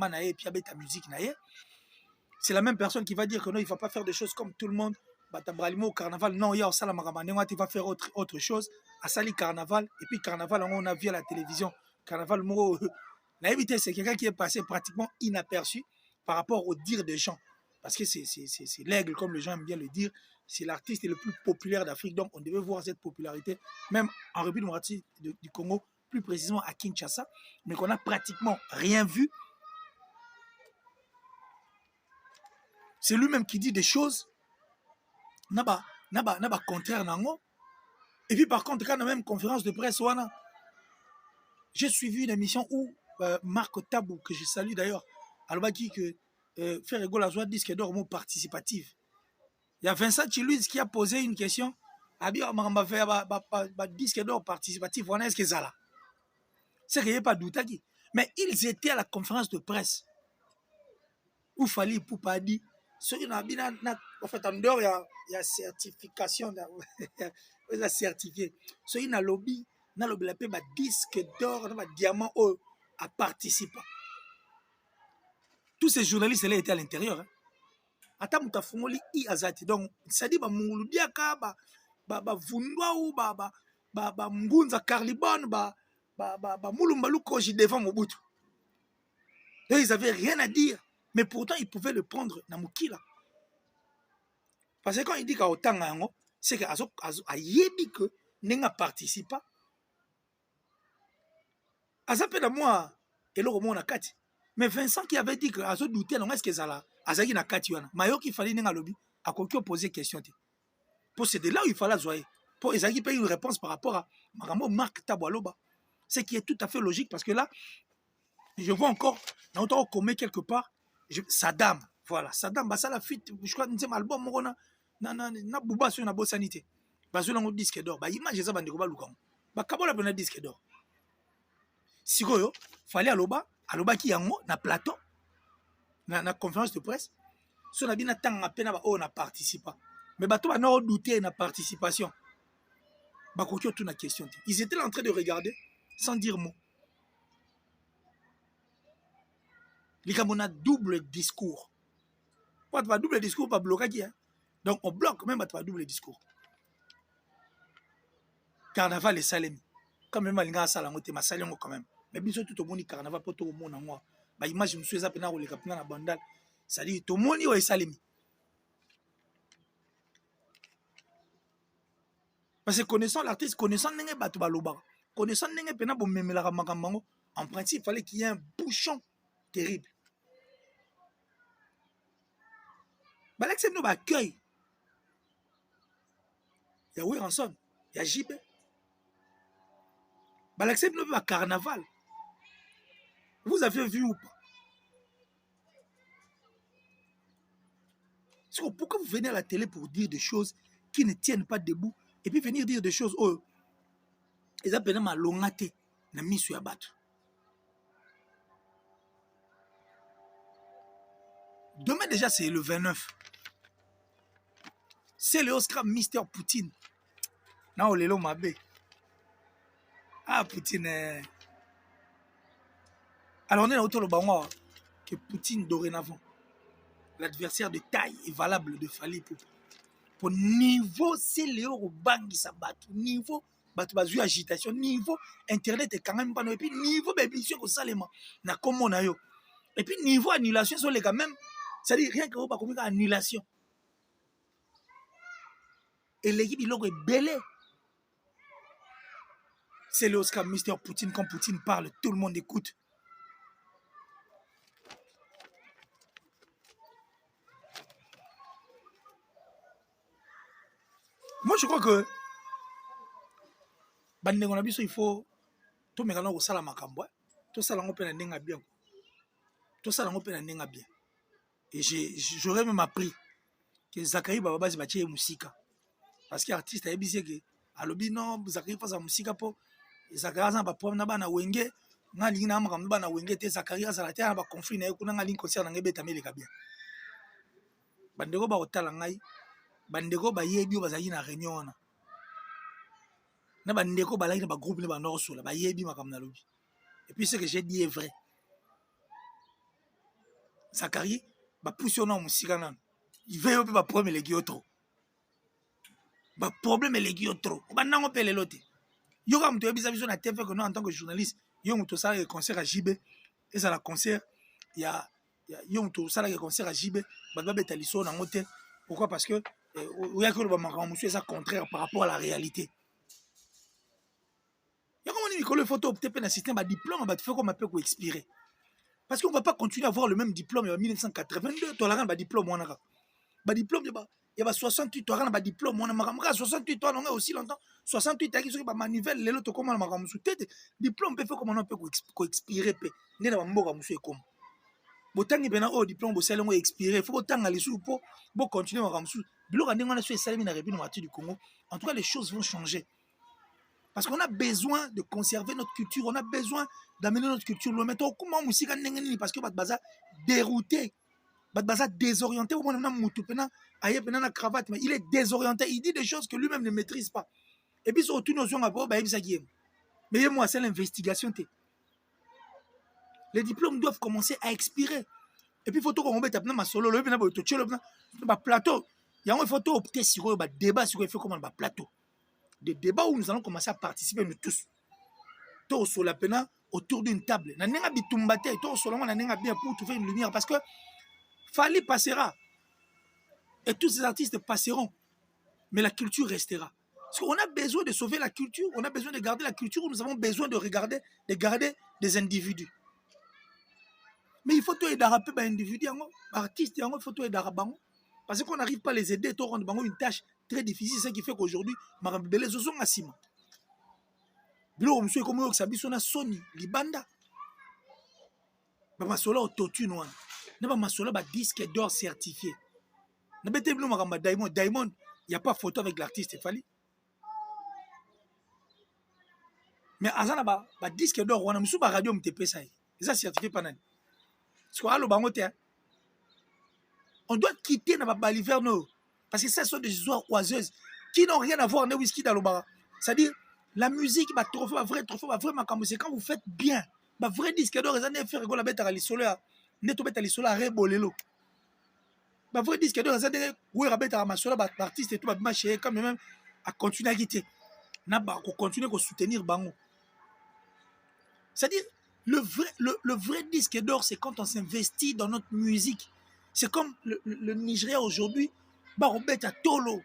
na et puis avec musique na c'est la même personne qui va dire que non il va pas faire des choses comme tout le monde batabralimo au carnaval non il y a ça la maramane il va faire autre chose à sali carnaval et puis carnaval on a vu à la télévision carnaval mo la évité c'est quelqu'un qui est passé pratiquement inaperçu par rapport au dire des gens parce que c'est l'aigle comme les gens aiment bien le dire c'est l'artiste le plus populaire d'Afrique donc on devait voir cette popularité même en République démocratique du Congo plus précisément à Kinshasa mais qu'on a pratiquement rien vu. C'est lui-même qui dit des choses naba contraire nango et puis par contre quand on a même conférence de presse wana j'ai suivi une émission où Marc Tabou que je salue d'ailleurs alors dit que faire égale à joie disque d'or mot participatif il y a Vincent Chilouis qui a posé une question a dit on va faire disque d'or participatif on est-ce que ça là c'est qu'il n'y a pas doute mais ils étaient à la conférence de presse où Fally Ipupa a dit ce qui n'a bien en fait en dehors il y a certification il a certifié ce qui n'a lobby na lobby la paix disque d'or na diamant à participer tous ces journalistes là étaient à l'intérieur ata muta fungoli I azati donc ça dit ba munguludiaka ba vundwa ou ba ngunza Carlibon ba mulumba lukoji devant Mobutu et ils avaient rien à dire mais pourtant ils pouvaient le prendre na mukila parce que quand il dit qu'à autant c'est que a yebi que n'enga participe à ça peut moi et le roman na kati mais Vincent qui avait dit que azo douter non est-ce que ça là azaki na kati wana mayo qui fallait n'enga lobby a quoi poser question pour c'est de là où il fallait zoyer pour ezaki payer une réponse par rapport à Marc Tabou aloba Ce qui est tout à fait logique parce que là, je vois encore, dans autant commet quelque part, Saddam, voilà, Saddam, bah ça la fuite, je crois que c'est un album, na Bouba sur la bonne sanité. Bah sur le disque d'or, bah imagine ça, bandeko ba lukango. Bah kabola bena disque d'or. Sikoyo, fallait aloba ki yango na plateau, na conférence de presse. Si on a bien tant à peine on a participé. Mais bah toi, on a douté na participation. Bah quoi tout na question. Ils étaient là en train de regarder sans dire mot. Les gars, on a double discours. Pas de double discours, pas bloqué. Hein? Donc on bloque même pas double discours. Carnaval et Salem. Quand même, il y a un salon, ma salon quand même. Mais bien sûr, tout le monde carnaval pour tout le monde en moi. Bah imagine, je me suis zappé dans le capitaine à bandal. Ça dit tout le monde est Salem. Parce que connaissant l'artiste, connaissant n'engé batu baloba, connaissant n'engé pena bon memela makambango, en principe, il fallait qu'il y ait un bouchon terrible. Bah là, c'est nous accueil. Il y a Wiranson, il y a JB. Bah là, c'est nous carnaval. Vous avez vu ou pas? Pourquoi vous venez à la télé pour dire des choses qui ne tiennent pas debout et puis venir dire des choses oh ils appellent ma longate na misu ya bato. Demain déjà c'est le 29. C'est le Oscar Mister Poutine. Na olelo mabe. Ah Poutine. Alors on est là autour de Bango que Poutine dorénavant l'adversaire de taille et valable de Fali Poupa. Pour niveau c'est Léo Bangi Sabat, niveau bateau agitation, niveau internet est quand même pas et puis niveau bébition au salema na comme on a yo. Et puis niveau annulation sur les gars même, ça dit rien que vous pas comme annulation. Et l'équipe il est belé. C'est le Oscar Mister Poutine, quand Poutine parle, tout le monde écoute. Moi je crois que il faut tout me au sala makambo, tout ça l'on peut n'enga bien, tout ça l'on peut n'enga bien. Et j'aurais même appris que Zachary Bababasi batie musika, parce que artiste a ebisé que alobi non Zachary faza musika po Zachary a ba problème na ba na wenge nga lingi na makambo ba na wenge te Zachary a la terre ba conflit na ko nga lingi concert na ngebeta meleka bien. Bandeko ba otala ngai bandeko ba yebi o bazali na réunion wana. Na bandeko ba like na ba groupe ne ba nord solo ba yebi makambo na lobi. Et puis ce que j'ai dit est vrai. Zachary ba pousse na musika nan. Il veut pas problème les guiotro. Ba problème les guiotro. Ba nango pele lote. Yo ka mto ebisa biso na TV que nous en tant que journaliste, yo mto ça le concert à JB et ça la concert il y a yo mto ça le concert à JB ba ba betaliso na ngote. Pourquoi? Parce que il y a que le makambo monsieur ça contraire par rapport à la réalité. Ya comment ni le photo opté pe na système ba diplôme ba fait comme un peu ko expirer. Parce qu'on ne va pas continuer à avoir le même diplôme en 1982. Tu as un diplôme. Un diplôme, il y a 68 tu as un diplôme. 68 tu as aussi longtemps. 68 tu as un manivelle. Les autres, comment on a un diplôme peut faire comment on peut expirer. Il y a un diplôme. Botangi bena o diplôme bo sala ngo expirer faut botanga les sous pour continuer à ramsou biloko ndenge na so esalemi na République démocratique du Congo. En tout cas les choses vont changer. Parce qu'on a besoin de conserver notre culture, on a besoin d'amener notre culture. Le mettre comment musique parce que Batbaza dérouté, Batbaza désorienté. Au moins on a cravate, mais il est désorienté. Il dit des choses que lui-même ne maîtrise pas. Et puis surtout notion à mais moi c'est l'investigation. Les diplômes doivent commencer à expirer. Et puis il faut tout qu'on mette ma solo, le plateau. Il y a un photo opter sur le débat sur le fait comment le plateau. Des débats où nous allons commencer à participer nous tous. Tous sur la peine autour d'une table. Na nenga bitumbate, tous seulement na nenga bien pour trouver une lumière parce que Fali passera et tous ces artistes passeront, mais la culture restera. Parce qu'on a besoin de sauver la culture, on a besoin de garder la culture, nous avons besoin de garder des individus. Mais il faut tout aider à rappeler les individus, artistes, il faut tout aider à rappeler. Parce qu'on n'arrive pas à les aider, à rendre une tâche très difficile, ce qui fait qu'aujourd'hui, Marabélé Zozon Assima. biloko mosusu ekomi oyokisa biso na soni libanda bamasolo autotune wana na bamasolo badisque d'or certifié na bete bino makambo ya Diamond il n'y a pas photo avec l'artiste fali mais aza na badisque d'or wana mosusu baradio motepesa ye eza certifié pa nani parce que aloba yango te on doit quitter na babaliverno parce que ça sont des histoires oiseuses qui n'ont rien à voir avec Wizkid alobara. C'est-à-dire la musique va trophée va vrai makambo c'est quand vous faites bien ba vrai disque d'or eza ne faire rigola beta lisolo ya neto beta lisolo ya rebolelo ba vrai disque d'or eza ne wera beta masolo ba artiste et tout ba marché quand même à continuer à quitter na ba ko continuer ko soutenir bango. C'est-à-dire le vrai disque d'or c'est quand on s'investit dans notre musique. C'est comme le Nigeria aujourd'hui ba robeta tolo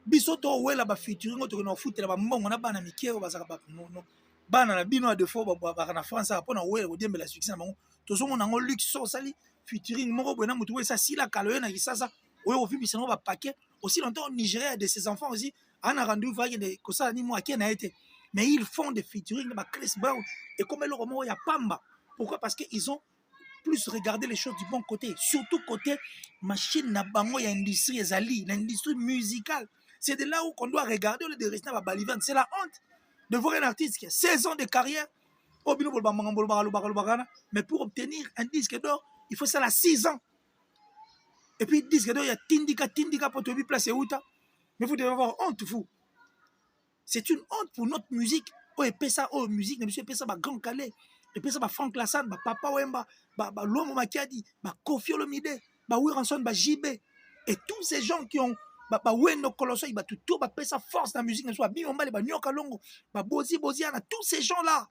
biso to wela ba featuring to na footela ba mbongo na bana mikero bazaka ba non bana na bino a defo ba na France apona wela ko diembela succès na bango to so mona ngo luxe sali featuring moko bona mutu we ça si la kaloye na kisasa oyo ko fibisa no ba paquet aussi longtemps au Nigeria de ses enfants aussi ana rendu vague de ko ça ni mo akena été mais ils font des featuring ba Chris Brown et comme le romo ya pamba pourquoi parce que ils ont plus regarder les choses du bon côté surtout côté machine na bango ya industrie ezali l'industrie musicale. C'est de là où on doit regarder le rester à Balivan. C'est la honte de voir un artiste qui a 16 ans de carrière. Mais pour obtenir un disque d'or, il faut ça à 6 ans. Et puis, disque d'or, il y a Tindika pour te place où. Mais vous devez avoir honte, vous. C'est une honte pour notre musique. Oh, et puis ça, oh, musique, mais monsieur, ça, Grand Calais. Et puis ça, Franck Lassane, Papa Wemba, Lomo Makadi, Kofi Olomide, Wiranson, JB. Et tous ces gens qui ont wendo colosso il va tout ba pesa force dans la musique soit bimomba ba nyoka longo ba bozi ana tous ces gens là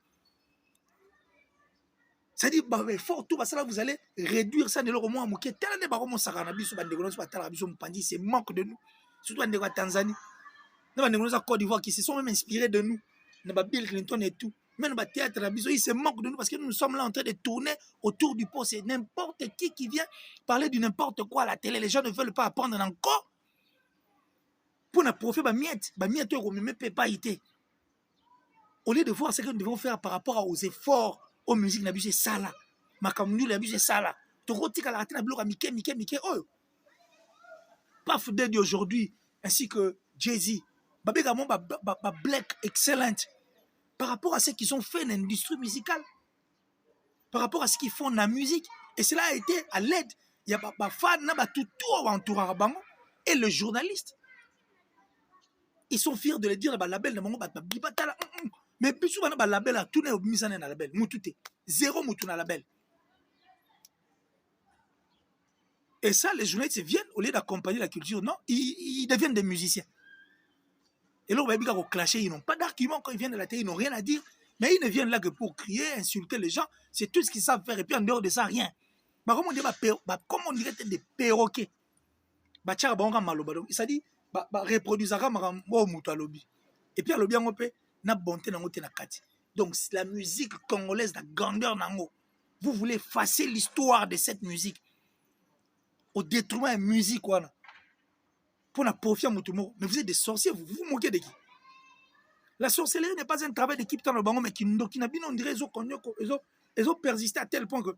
ça dit ba fort tout ça là vous allez réduire ça de l'euro moins moké tel ne ba romo sakana biso ba ndeko ba tala biso mpandi c'est manque de nous surtout ndeko Tanzanie na ba ndeko Côte d'Ivoire qui se sont même inspirés de nous na ba Bill Clinton et tout même ba théâtre la biso ils se moquent de nous parce que nous sommes là en train de tourner autour du pot c'est n'importe qui vient parler de n'importe quoi à la télé les gens ne veulent pas apprendre encore pour nous profiter miette au même pas été au lieu de voir ce que nous devons faire par rapport aux efforts aux musiques n'abusez ça là makamunu l'abusez ça là to rotika la raté na bloc mike oh Puff Daddy aujourd'hui ainsi que Jay-Z babega mon Black excellent par rapport à ce qu'ils ont fait dans l'industrie musicale par rapport à ce qu'ils font dans la musique et cela a été à l'aide il y a ba fan na ba tout entourant bango et le journaliste. Ils sont fiers de le dire, bah, label, mais plus souvent, bah, label, tout n'est pas mis en label. Moutouté. Zéro moutou na label. Et ça, les journalistes viennent, au lieu d'accompagner la culture, non, ils deviennent des musiciens. Et là, on va dire qu'ils clasher, ils n'ont pas d'argument quand ils viennent de la télé, ils n'ont rien à dire, mais ils ne viennent là que pour crier, insulter les gens. C'est tout ce qu'ils savent faire. Et puis en dehors de ça, rien. Bah, comme on dirait des perroquets. Bah, tchara, bah, on va maloba. Ça dit, reproduisera et puis alobi yango pe na bonté nango te na kati donc la musique congolaise la grandeur nango vous voulez effacer l'histoire de cette musique au détriment de musique wana pour na profiter mutu moko mais vous êtes des sorciers vous vous moquez de qui la sorcellerie n'est pas un travail d'équipe dans le bango mais qui na bino on dirait ils ont persisté à tel point que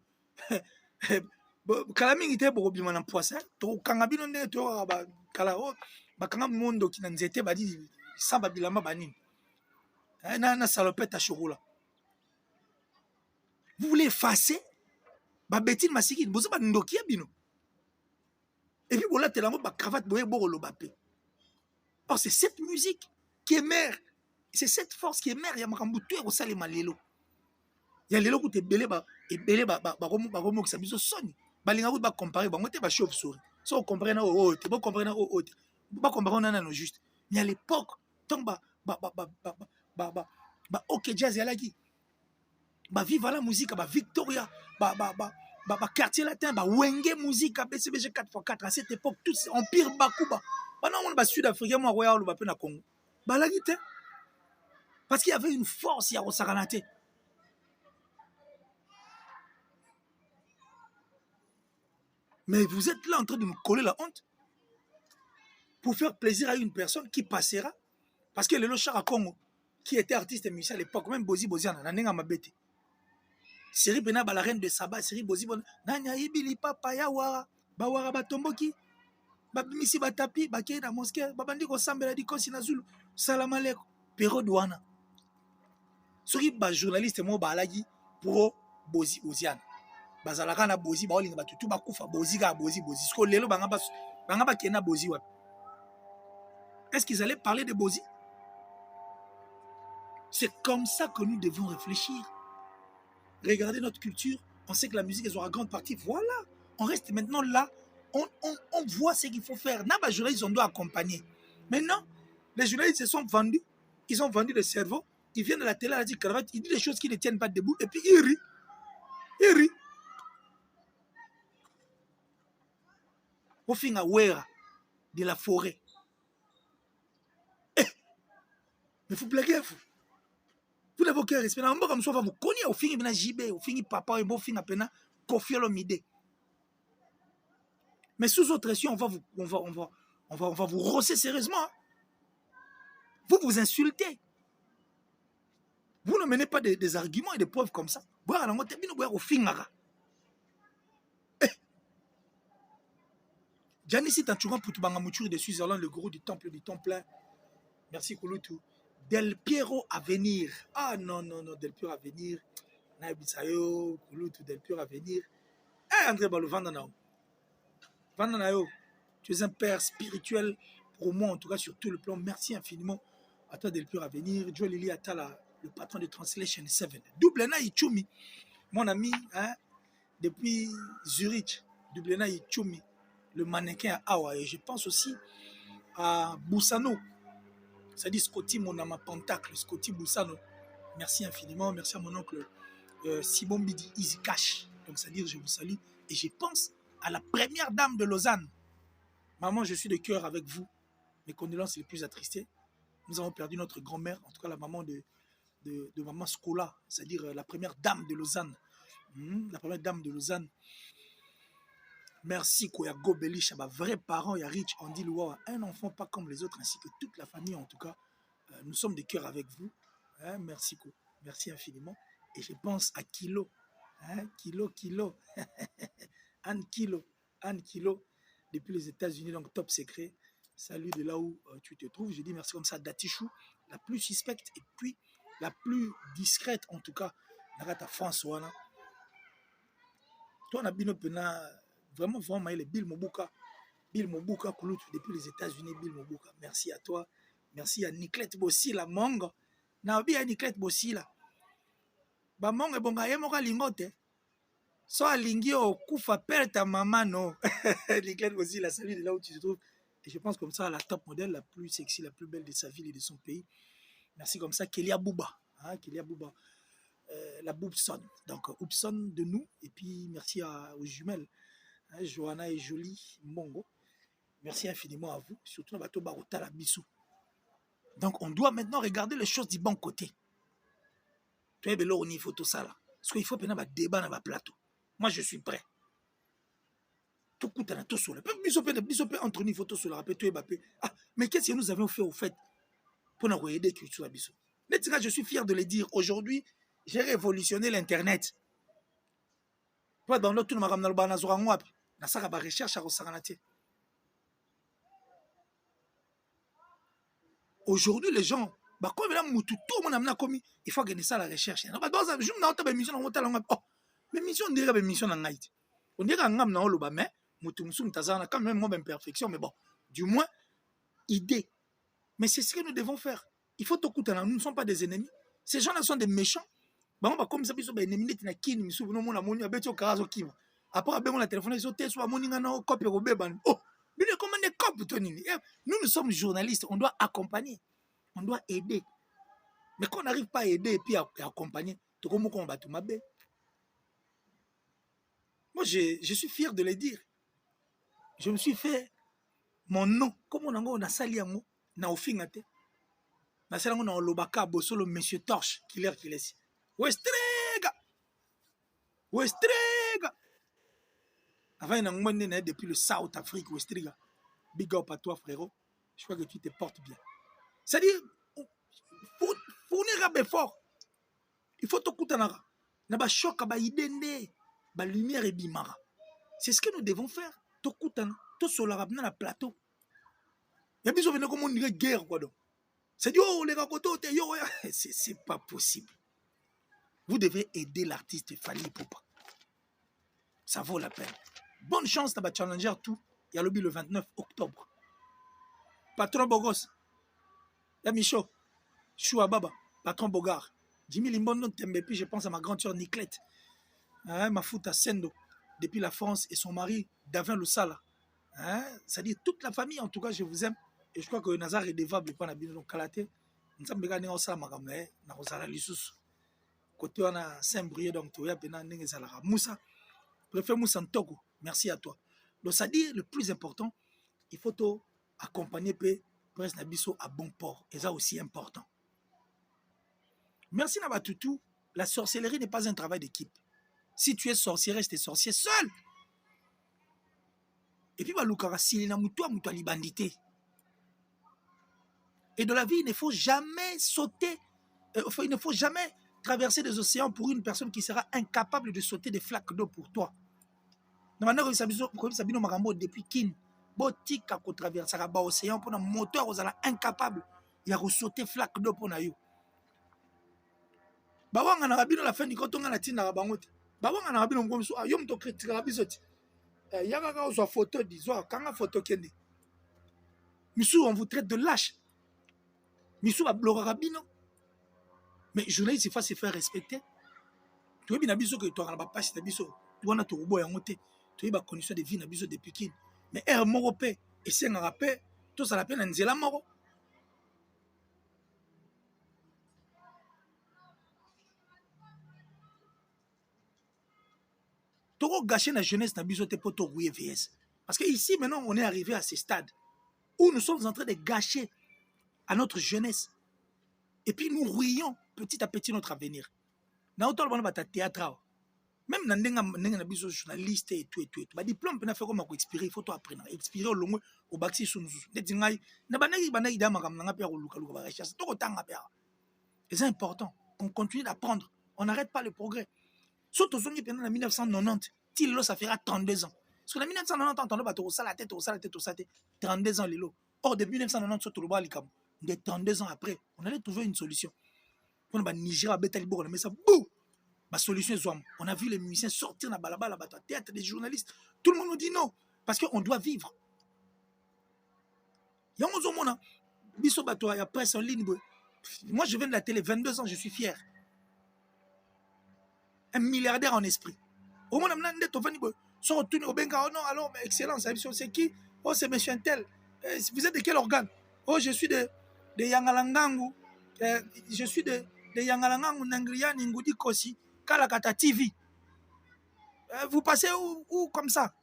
kala mingi te bokobima na poisson tokanga bino ndenge toyoka kala o bakanga mondo ki na nzete badi samba bilamba banini na salopette à chocolat vous voulez effacer babetine masiki bozo bandoki ya bino et puis bola telango ba cravate boye bokoloba pe or c'est cette musique qui émerge c'est cette force qui émerge ya makambo to ekosalema lelo ya lelo kuta ebele bakomokisa biso soni balinga kuta bacompare bango te bachauve souris so ocompare na oyo te bocompare na oyo te bacompare na nano juste mais à l'époque tant ok jazz yalaki viva la musique Victoria quartier latin wenge musique BCBG 4x4 à cette époque tout empire bakuba non sud-africain moi royal ba pe na Congo balaki te parce qu'il y avait une force ya rosakana te. Mais vous êtes là en train de nous coller la honte pour faire plaisir à une personne qui passera. Parce que le char à Congo, qui était artiste et musicien à l'époque, même Bozi Boziana, Nanenga Mabete. Série Pena, la reine de Saba, série Bozi Boziana, Nanya Ibili Papa Yawara, Bawara Batomboki, Babimisi Batapi, Bakei na mosquée, Babandi Kosambela di Kosi na Zulu, Salam Aleko, Pero Douana. Soki ba journaliste mo balagi pour Bozi Boziana. Bazalaka na Bozi ba olinga batutu ba kufa Bozi ga Bozi Bozi. Sko lelo banga ba kena Bozi wa. Est-ce qu'ils allaient parler de Bozi? C'est comme ça que nous devons réfléchir. Regardez notre culture, on sait que la musique est en grande partie. Voilà, on reste maintenant là, on voit ce qu'il faut faire. Les journalistes, on doit accompagner. Maintenant, les journalistes se sont vendus, ils ont vendu le cerveau, ils viennent de la télé, ils disent des choses qui ne tiennent pas debout, et puis ils rient. Ils rient. Au fin, à Ouera, de la forêt. Mais vous blaguez, vous. Vous n'avez aucun respect. Comme ça, vous connaissez au fin, il y a JB, au fin, papa, au fin, il y a Kofi Olomide. Mais sous autre question, on va vous rosser sérieusement. Hein. Vous insultez. Vous ne menez pas des arguments et des preuves comme ça. Janissi Tanchouran Poutubanga Mouchuri de Switzerland, le gourou du temple plein. Merci Kouloutou. Del Piero à venir. Ah non, Del Piero à venir. Naïbisayo, Kouloutou, Del Piero à venir. Eh, André Balou, Vandanao. Vandanao, tu es un père spirituel pour moi, en tout cas sur tout le plan. Merci infiniment à toi, Del Piero à venir. Joe Lili Atala, le patron de Translation 7. Doublena Ichumi, mon ami, hein, depuis Zurich. Doublena Ichumi, le mannequin à Awa. Et je pense aussi à Boussano. C'est-à-dire Scotty, mon ama pentacle, Scotty Boussano. Merci infiniment. Merci à mon oncle Simon Bidi Easy Cash. Donc, c'est-à-dire, je vous salue. Et je pense à la première dame de Lausanne. Maman, je suis de cœur avec vous. Mes condoléances les plus attristées. Nous avons perdu notre grand-mère, en tout cas la maman de maman Scola, c'est-à-dire la première dame de Lausanne. La première dame de Lausanne. Merci Koyago Belich, à ma vraie parent, Yarich, Andy Loua, un enfant pas comme les autres, ainsi que toute la famille en tout cas. Nous sommes de cœur avec vous. Hein, merci Ko, merci infiniment. Et je pense à Kilo. Hein, Kilo. Anne Kilo, depuis les États-Unis, donc top secret. Salut de là où tu te trouves. Je dis merci comme ça, Datichou, la plus suspecte et puis la plus discrète en tout cas. Nagata François. Toi, on a bien vraiment, il est Bill Mobuka, Kouloutou, depuis les États-Unis, Bill Mobuka. Merci à toi. Merci à Nicolette Bossila, Mongo. Naobi à Nicolette Bossila. Ba Mongo, bon, il y a un lingote. So, alingi au Koufa, père ta maman, non. Nicolette Bossila, salut de là où tu te trouves. Et je pense comme ça, la top modèle, la plus sexy, la plus belle de sa ville et de son pays. Merci comme ça, Kélia Bouba. Hein, Kélia Bouba. La Boubson. Donc, Oubson de nous. Et puis, merci aux jumelles. Johanna et Jolie Mongo. Merci infiniment à vous, surtout dans bateau Barota la Bissou. Donc on doit maintenant regarder les choses du bon côté. Tu es bello ni photo ça là. Parce qu'il faut prendre un débat dans le plateau. Moi je suis prêt. Tout coûte à tout sur le Bissou entre ni photo sur la rappel Mbappé. Ah, mais qu'est-ce que nous avons fait au fait pour nous aider culture à Bissou? Je suis fier de le dire. Aujourd'hui, j'ai révolutionné l'internet. Toi dans l'autre tout le monde m'a ramené na saka ba recherche à Rosaranati. Aujourd'hui, les gens, bah comme là mutu tout mon amna commis, il faut gagner ça la recherche. Bah dans un jour na autre émission on tala oh, mais mission dirait émission na ngaiti. On dirait ngam na oloba mais mutu musum tazana quand même moi imperfection mais bon, du moins idée. Mais c'est ce que nous devons faire. Il faut t'écouter là, nous ne sommes pas des ennemis. Ces gens-là sont des méchants. Bah on va comme ça biso ba ennemis na kini misu no mona moni abeti okarazo kiva. Après, on a téléphoné sur tes soit mon copie au bébé. Oh, mais comment des copes, Tony? Nous sommes journalistes, on doit accompagner, on doit aider. Mais quand on n'arrive pas à aider et puis à accompagner, tu comment on va tout m'abbé? Moi, je suis fier de le dire. Je me suis fait mon nom. Comme on a sali un mot, na au fin até. Na sali on a lobaka bosolo Monsieur Torche, qui l'air qu'il est. Westrega. Avant, depuis le South Afrique, Westriga. Big up à toi, frérot. Je crois que tu te portes bien. C'est-à-dire, fournir un effort. Il faut tout coûter na choc ba idende ba lumière et bimara. C'est ce que nous devons faire. Tout coûte tout solar na plateau. Il y a besoin de comme on dirait guerre quoi donc. C'est dit oh les gars c'est pas possible. Vous devez aider l'artiste Fally Ipupa. Ça vaut la peine. Bonne chance dans Challenger tout. Il y a le 29 octobre. Patron Bogos. Il y a Michaud. Choua Baba. Patron Bogard. Jimmy Limbondo Tembe. Puis je pense à ma grande sœur Niclette. Hein, ma foute à Sendo. Depuis la France et son mari Davin Loussala. Hein, c'est-à-dire toute la famille en tout cas je vous aime. Et je crois que Nazar est dévable. Pas na bino Kalate. Nous sommes gagné en ça magamne. Na Rosala Lissous. Côté on a Saint-Brieuc donc tu as pena n'engue Zalara. Moussa. Préfère Moussa Ntoko. Merci à toi. Donc c'est-à-dire le plus important, il faut accompagner Prince Nabiso à bon port. Et ça aussi important. Merci Nabatoutou. La sorcellerie n'est pas un travail d'équipe. Si tu es sorcier, reste sorcier seul. Et puis, et dans la vie, il ne faut jamais sauter, il ne faut jamais traverser des océans pour une personne qui sera incapable de sauter des flaques d'eau pour toi. Depuis Kin, botika ko traverser l'océan pour un moteur aux incapable, il a sauter flaque d'eau pour naïo. Bawanga na rabino la fin du coton na tina bangote. Bawanga na rabino ngomso yom to critique rabisoti. Yaka ka zo photo disoi kanga photo kende. Misu on vous traite de lâche. Misu ba blora rabino. Mais journaliste il faut se faire respecter. Tu es na biso que toi na ba passe na biso. Tu wana to robo yangote. Tu es ba condition de vie na biso depuis Kin. Mais er moko pe et c'est un rappel tout ça la peine na nzela moko. Gâcher la jeunesse n'a besoin de poteaux rouillés VS. Parce que ici, maintenant, on est arrivé à ce stade où nous sommes en train de gâcher à notre jeunesse. Et puis, nous rouillons petit à petit notre avenir. Dans autant de théâtre, même dans les journalistes et tout. Les diplômes, il faut expirer, il faut apprendre. Expirer au long au bac si c'est important. On continue d'apprendre. On n'arrête pas le progrès. Surtout en 1990, ça fera 32 ans. Parce que en 1990, on a la tête, 32 ans. Or, depuis 1990, surtout le bas, 32 ans après, on allait trouver une solution. On a Nigeria, Betalibo, on a mis ça, boum! La solution est zoom. On a vu les musiciens sortir dans la théâtre, les journalistes. Tout le monde nous dit non. Parce qu'on doit vivre. Il y a un moment, il y a presse en ligne. Moi, je viens de la télé, 22 ans, je suis fier. Un milliardaire en esprit. Au moins, oh non, alors, excellence, c'est qui? Oh, c'est monsieur Intel. Vous êtes de quel organe? Oh, je suis de Yangalangangu. Je suis de Yangalangangu, Nangriani, Ngoudi Kosi, Kalakata TV. Vous passez où comme ça?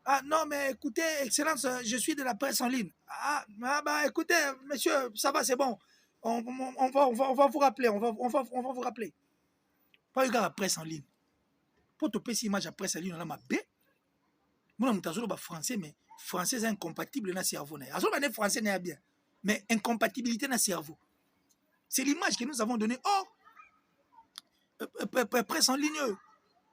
Ah non, mais écoutez, excellence, je suis de la presse en ligne. Ah bah écoutez, monsieur, ça va, c'est bon. On va vous rappeler, on va vous rappeler. Pas la presse en ligne. Pour te payer image à presse en ligne, on a ma bé. Moi, je suis français, mais français est incompatible dans le cerveau. Je français n'est bien, mais incompatibilité dans le cerveau. C'est l'image que nous avons donnée. Oh, presse en ligne.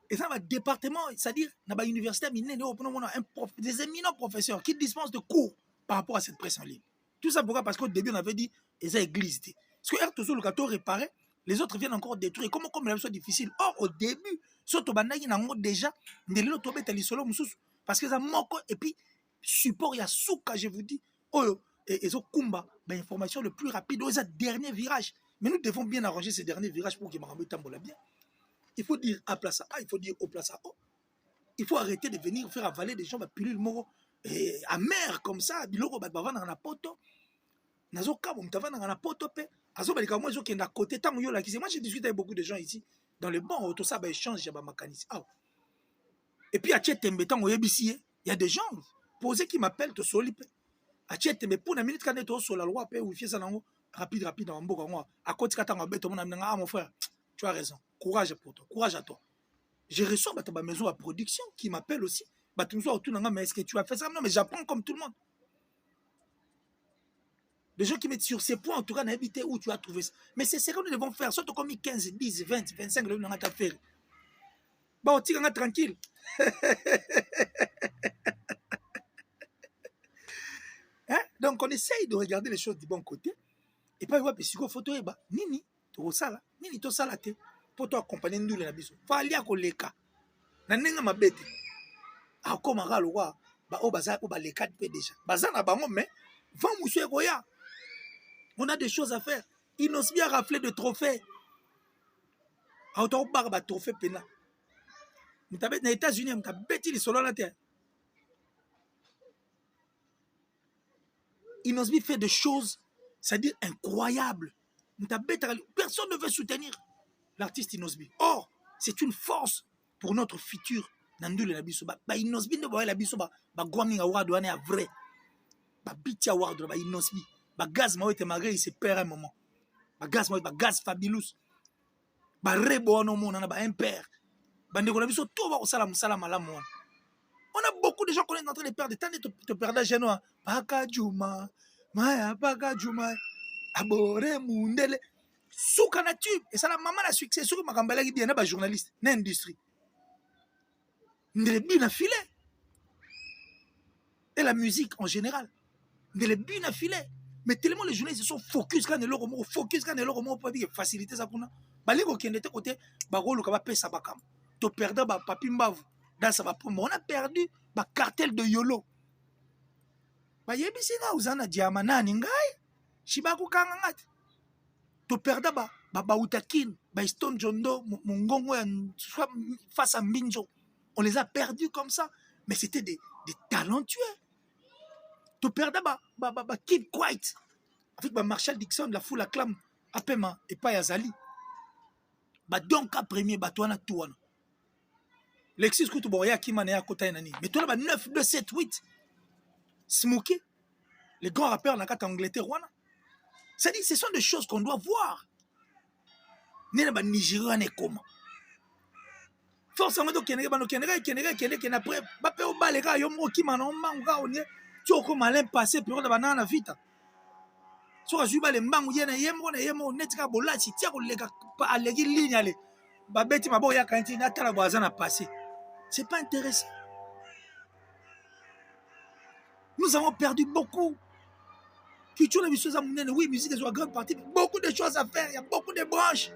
Et ça, le département, c'est-à-dire, dans l'université, des éminents professeurs qui dispensent de cours par rapport à cette presse en ligne. Tout ça pourquoi? Parce qu'au début, on avait dit, les églises. Parce que R2O, le gâteau réparé, les autres viennent encore détruire. Comment la chose difficile? Or, au début, surtout, déjà, parce que ça manque, et puis, support, il y a souka, je vous dis, et ça, Kumba, l'information le plus rapide, c'est le dernier virage. Mais nous devons bien arranger ces derniers virages pour que Marambo tambola bien. Il faut dire à place A, il faut dire au place A. Il faut arrêter de venir faire avaler des gens, pilule moro, amer comme ça, biloko badbava dans la poto. Nazo kabo mtava dans la poto pe. Azo balika moi qui est à côté tant yo la qui. Moi j'ai discuté avec beaucoup de gens ici dans le banc, tout ça ba échange ba mécanisme. Et puis à Tchetembe tant oyebisi, il y a des gens posés qui m'appellent to soli pe. À Tchetembe pour une minute quand est sur la loi pe ou fier ça nango rapide dans mboka moi. À côté quand on beto mon frère, tu as raison. Courage pour toi, courage à toi. Je reçois ma maison à production qui m'appelle aussi. Mais est-ce que tu as fait ça? Non, mais j'apprends comme tout le monde. Des gens qui mettent sur ces points, en tout cas, n'habiter où tu as trouvé ça. Mais c'est ce que nous devons faire. Surtout comme 15, 10, 20, 25, nous avons faire. Bon, tu es tranquille. Hein? Donc, on essaye de regarder les choses du bon côté. Et pas voir physico photo eba nini to sala nini to sala te pour toi accompagner ndule na biso fa lia ko leka na nenga mabete a koma ga lowa ba o baza ko ba leka pe déjà baza na bango mais va monsieur koya on a des choses à faire ils n'osent bien rafler de trophées a to ba ba trophée pena mutabet na États-Unis mutabeti li solo na terre ils n'osent bien faire des choses c'est-à-dire incroyables. Personne ne veut soutenir l'artiste Inosbi. Or, c'est une force pour notre futur. Nandule Nabiso. Inosbi ne voit la biso. Gwami Award est vrai. Biti Award, Inosbi. Gaz Maouete Magre, il se perd un moment. Gaz Maouete, Gaz Fabulous. Rebo no mon, on a un père. Bandeko Nabiso, tout va au salam malam. On a beaucoup de gens qui sont en train de perdre. Tant de te perdre à genoux. Baka Juma. Maya Baka Juma. Abore Mundele. Souka na tube. Et ça la maman a succès. Souka Makambala qui bien là, journaliste. N'a industrie. Ndele bien affilé. Et la musique en général. Ndele bien affilé. Mais tellement les journalistes sont focus quand ils leur focus quand ils leur pour faciliter ça pour nous. Baliko qui était côté, Barolo Kaba Pesa Bakam. Tu perds Papi Mbavu. Dans ça va on a perdu le cartel de Yolo. Yebisina uzana diamana ningai. Shibaku kangangat. Tu perds Utakin, Stone Jondo, Mungongo face à Mbinjo. On les a perdus comme ça. Mais c'était des talentueux. Tu perds Kid Quiet. Avec Marshall Dixon, la foule acclame. Apema et pas Yazali. Donc à premier, toi na tout. Lexis Koutuboria qui m'a kota nani. Mais toi là 9, 2, 7, 8. Smokey. Les grands rappeurs dans la Angleterre. C'est-à-dire, ce sont des choses qu'on doit voir. Nena ba Nigeria ne comment. Forcément donc Kenega après ba pe o balega yo mo ki mana manga on est tu ko malin passé période banana vita. So ka zuba le mbangu yena yemo netika bola ci tia ko lega pa alegi ligne ale. Ba beti mabo ya kanti na tala boazana passé. C'est pas intéressant. Nous avons perdu beaucoup. Oui, musique est une grande partie. Beaucoup de choses à faire. Il y a beaucoup de branches.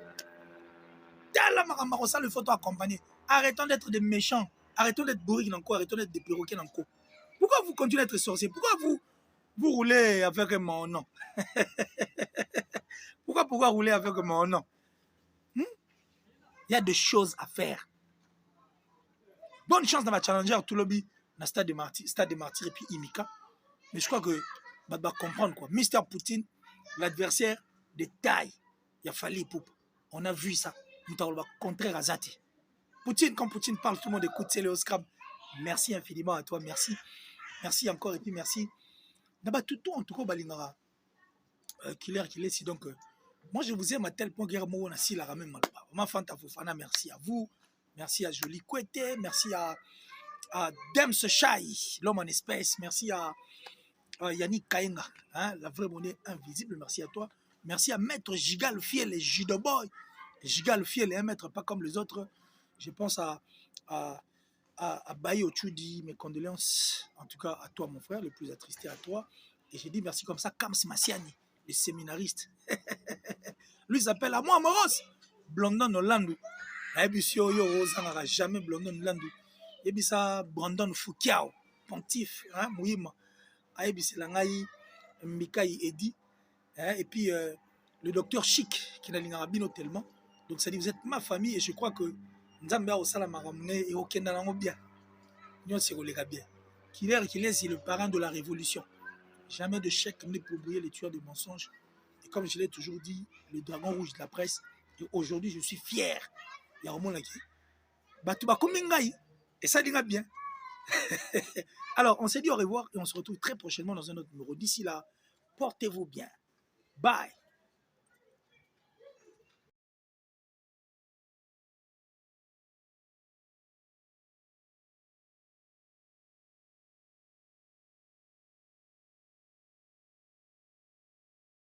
Il faut accompagner. Arrêtons d'être des méchants. Arrêtons d'être bourriques encore. Arrêtons d'être des perroquets encore. Pourquoi vous continuez à être sorciers? Pourquoi vous roulez avec mon nom? Pourquoi rouler avec mon nom? Il y a des choses à faire. Bonne chance dans ma challenger. Tout lobby dans le stade de Martyr et puis Imika. Mais je crois que va comprendre quoi. Mister Poutine, l'adversaire de taille. Il a fallu poupe. On a vu ça. Nous avons le contraire à Zati. Poutine, quand Poutine parle, tout le monde écoute. C'est le Scrab. Merci infiniment à toi. Merci. Merci encore et puis merci. D'abord, tout en tout cas, Balingara. Qu'il est si donc. Moi, je vous aime à tel point que on a si la ramène mal. Merci à vous. Merci à Jolie Kouete. Merci à Dems Chai, l'homme en espèce. Merci à Yannick Kaenga, hein, la vraie monnaie invisible. Merci à toi. Merci à Maître Gigal Fiel et Judo Boy. Gigal Fiel est un maître pas comme les autres. Je pense à Baye Ochudi, mes condoléances. En tout cas, à toi, mon frère, le plus attristé à toi. Et j'ai dit merci comme ça, Kams Massiani, le séminariste. Lui s'appelle à moi, Moros. Blondon Olandou. Ebisio yo Rosanara, jamais Blondon Olandou. Ebisa Brandon Foukiao, pontif, hein, Mouima. Ebisa Langai, Mikai Edi. Et puis le docteur Chic, qui n'a l'ingabino tellement. Donc ça dit, vous êtes ma famille et je crois que Nzambia au Salama Ramune et au Kendalango bien. Nous c'est bien. Qu'il est le parrain de la révolution. Jamais de chèque ni pour brouiller les tueurs de mensonges. Et comme je l'ai toujours dit, le dragon rouge de la presse. Et aujourd'hui, je suis fier. Il y a un monde qui et ça ira bien. Alors, on s'est dit au revoir et on se retrouve très prochainement dans un autre numéro. D'ici là, portez-vous bien. Bye.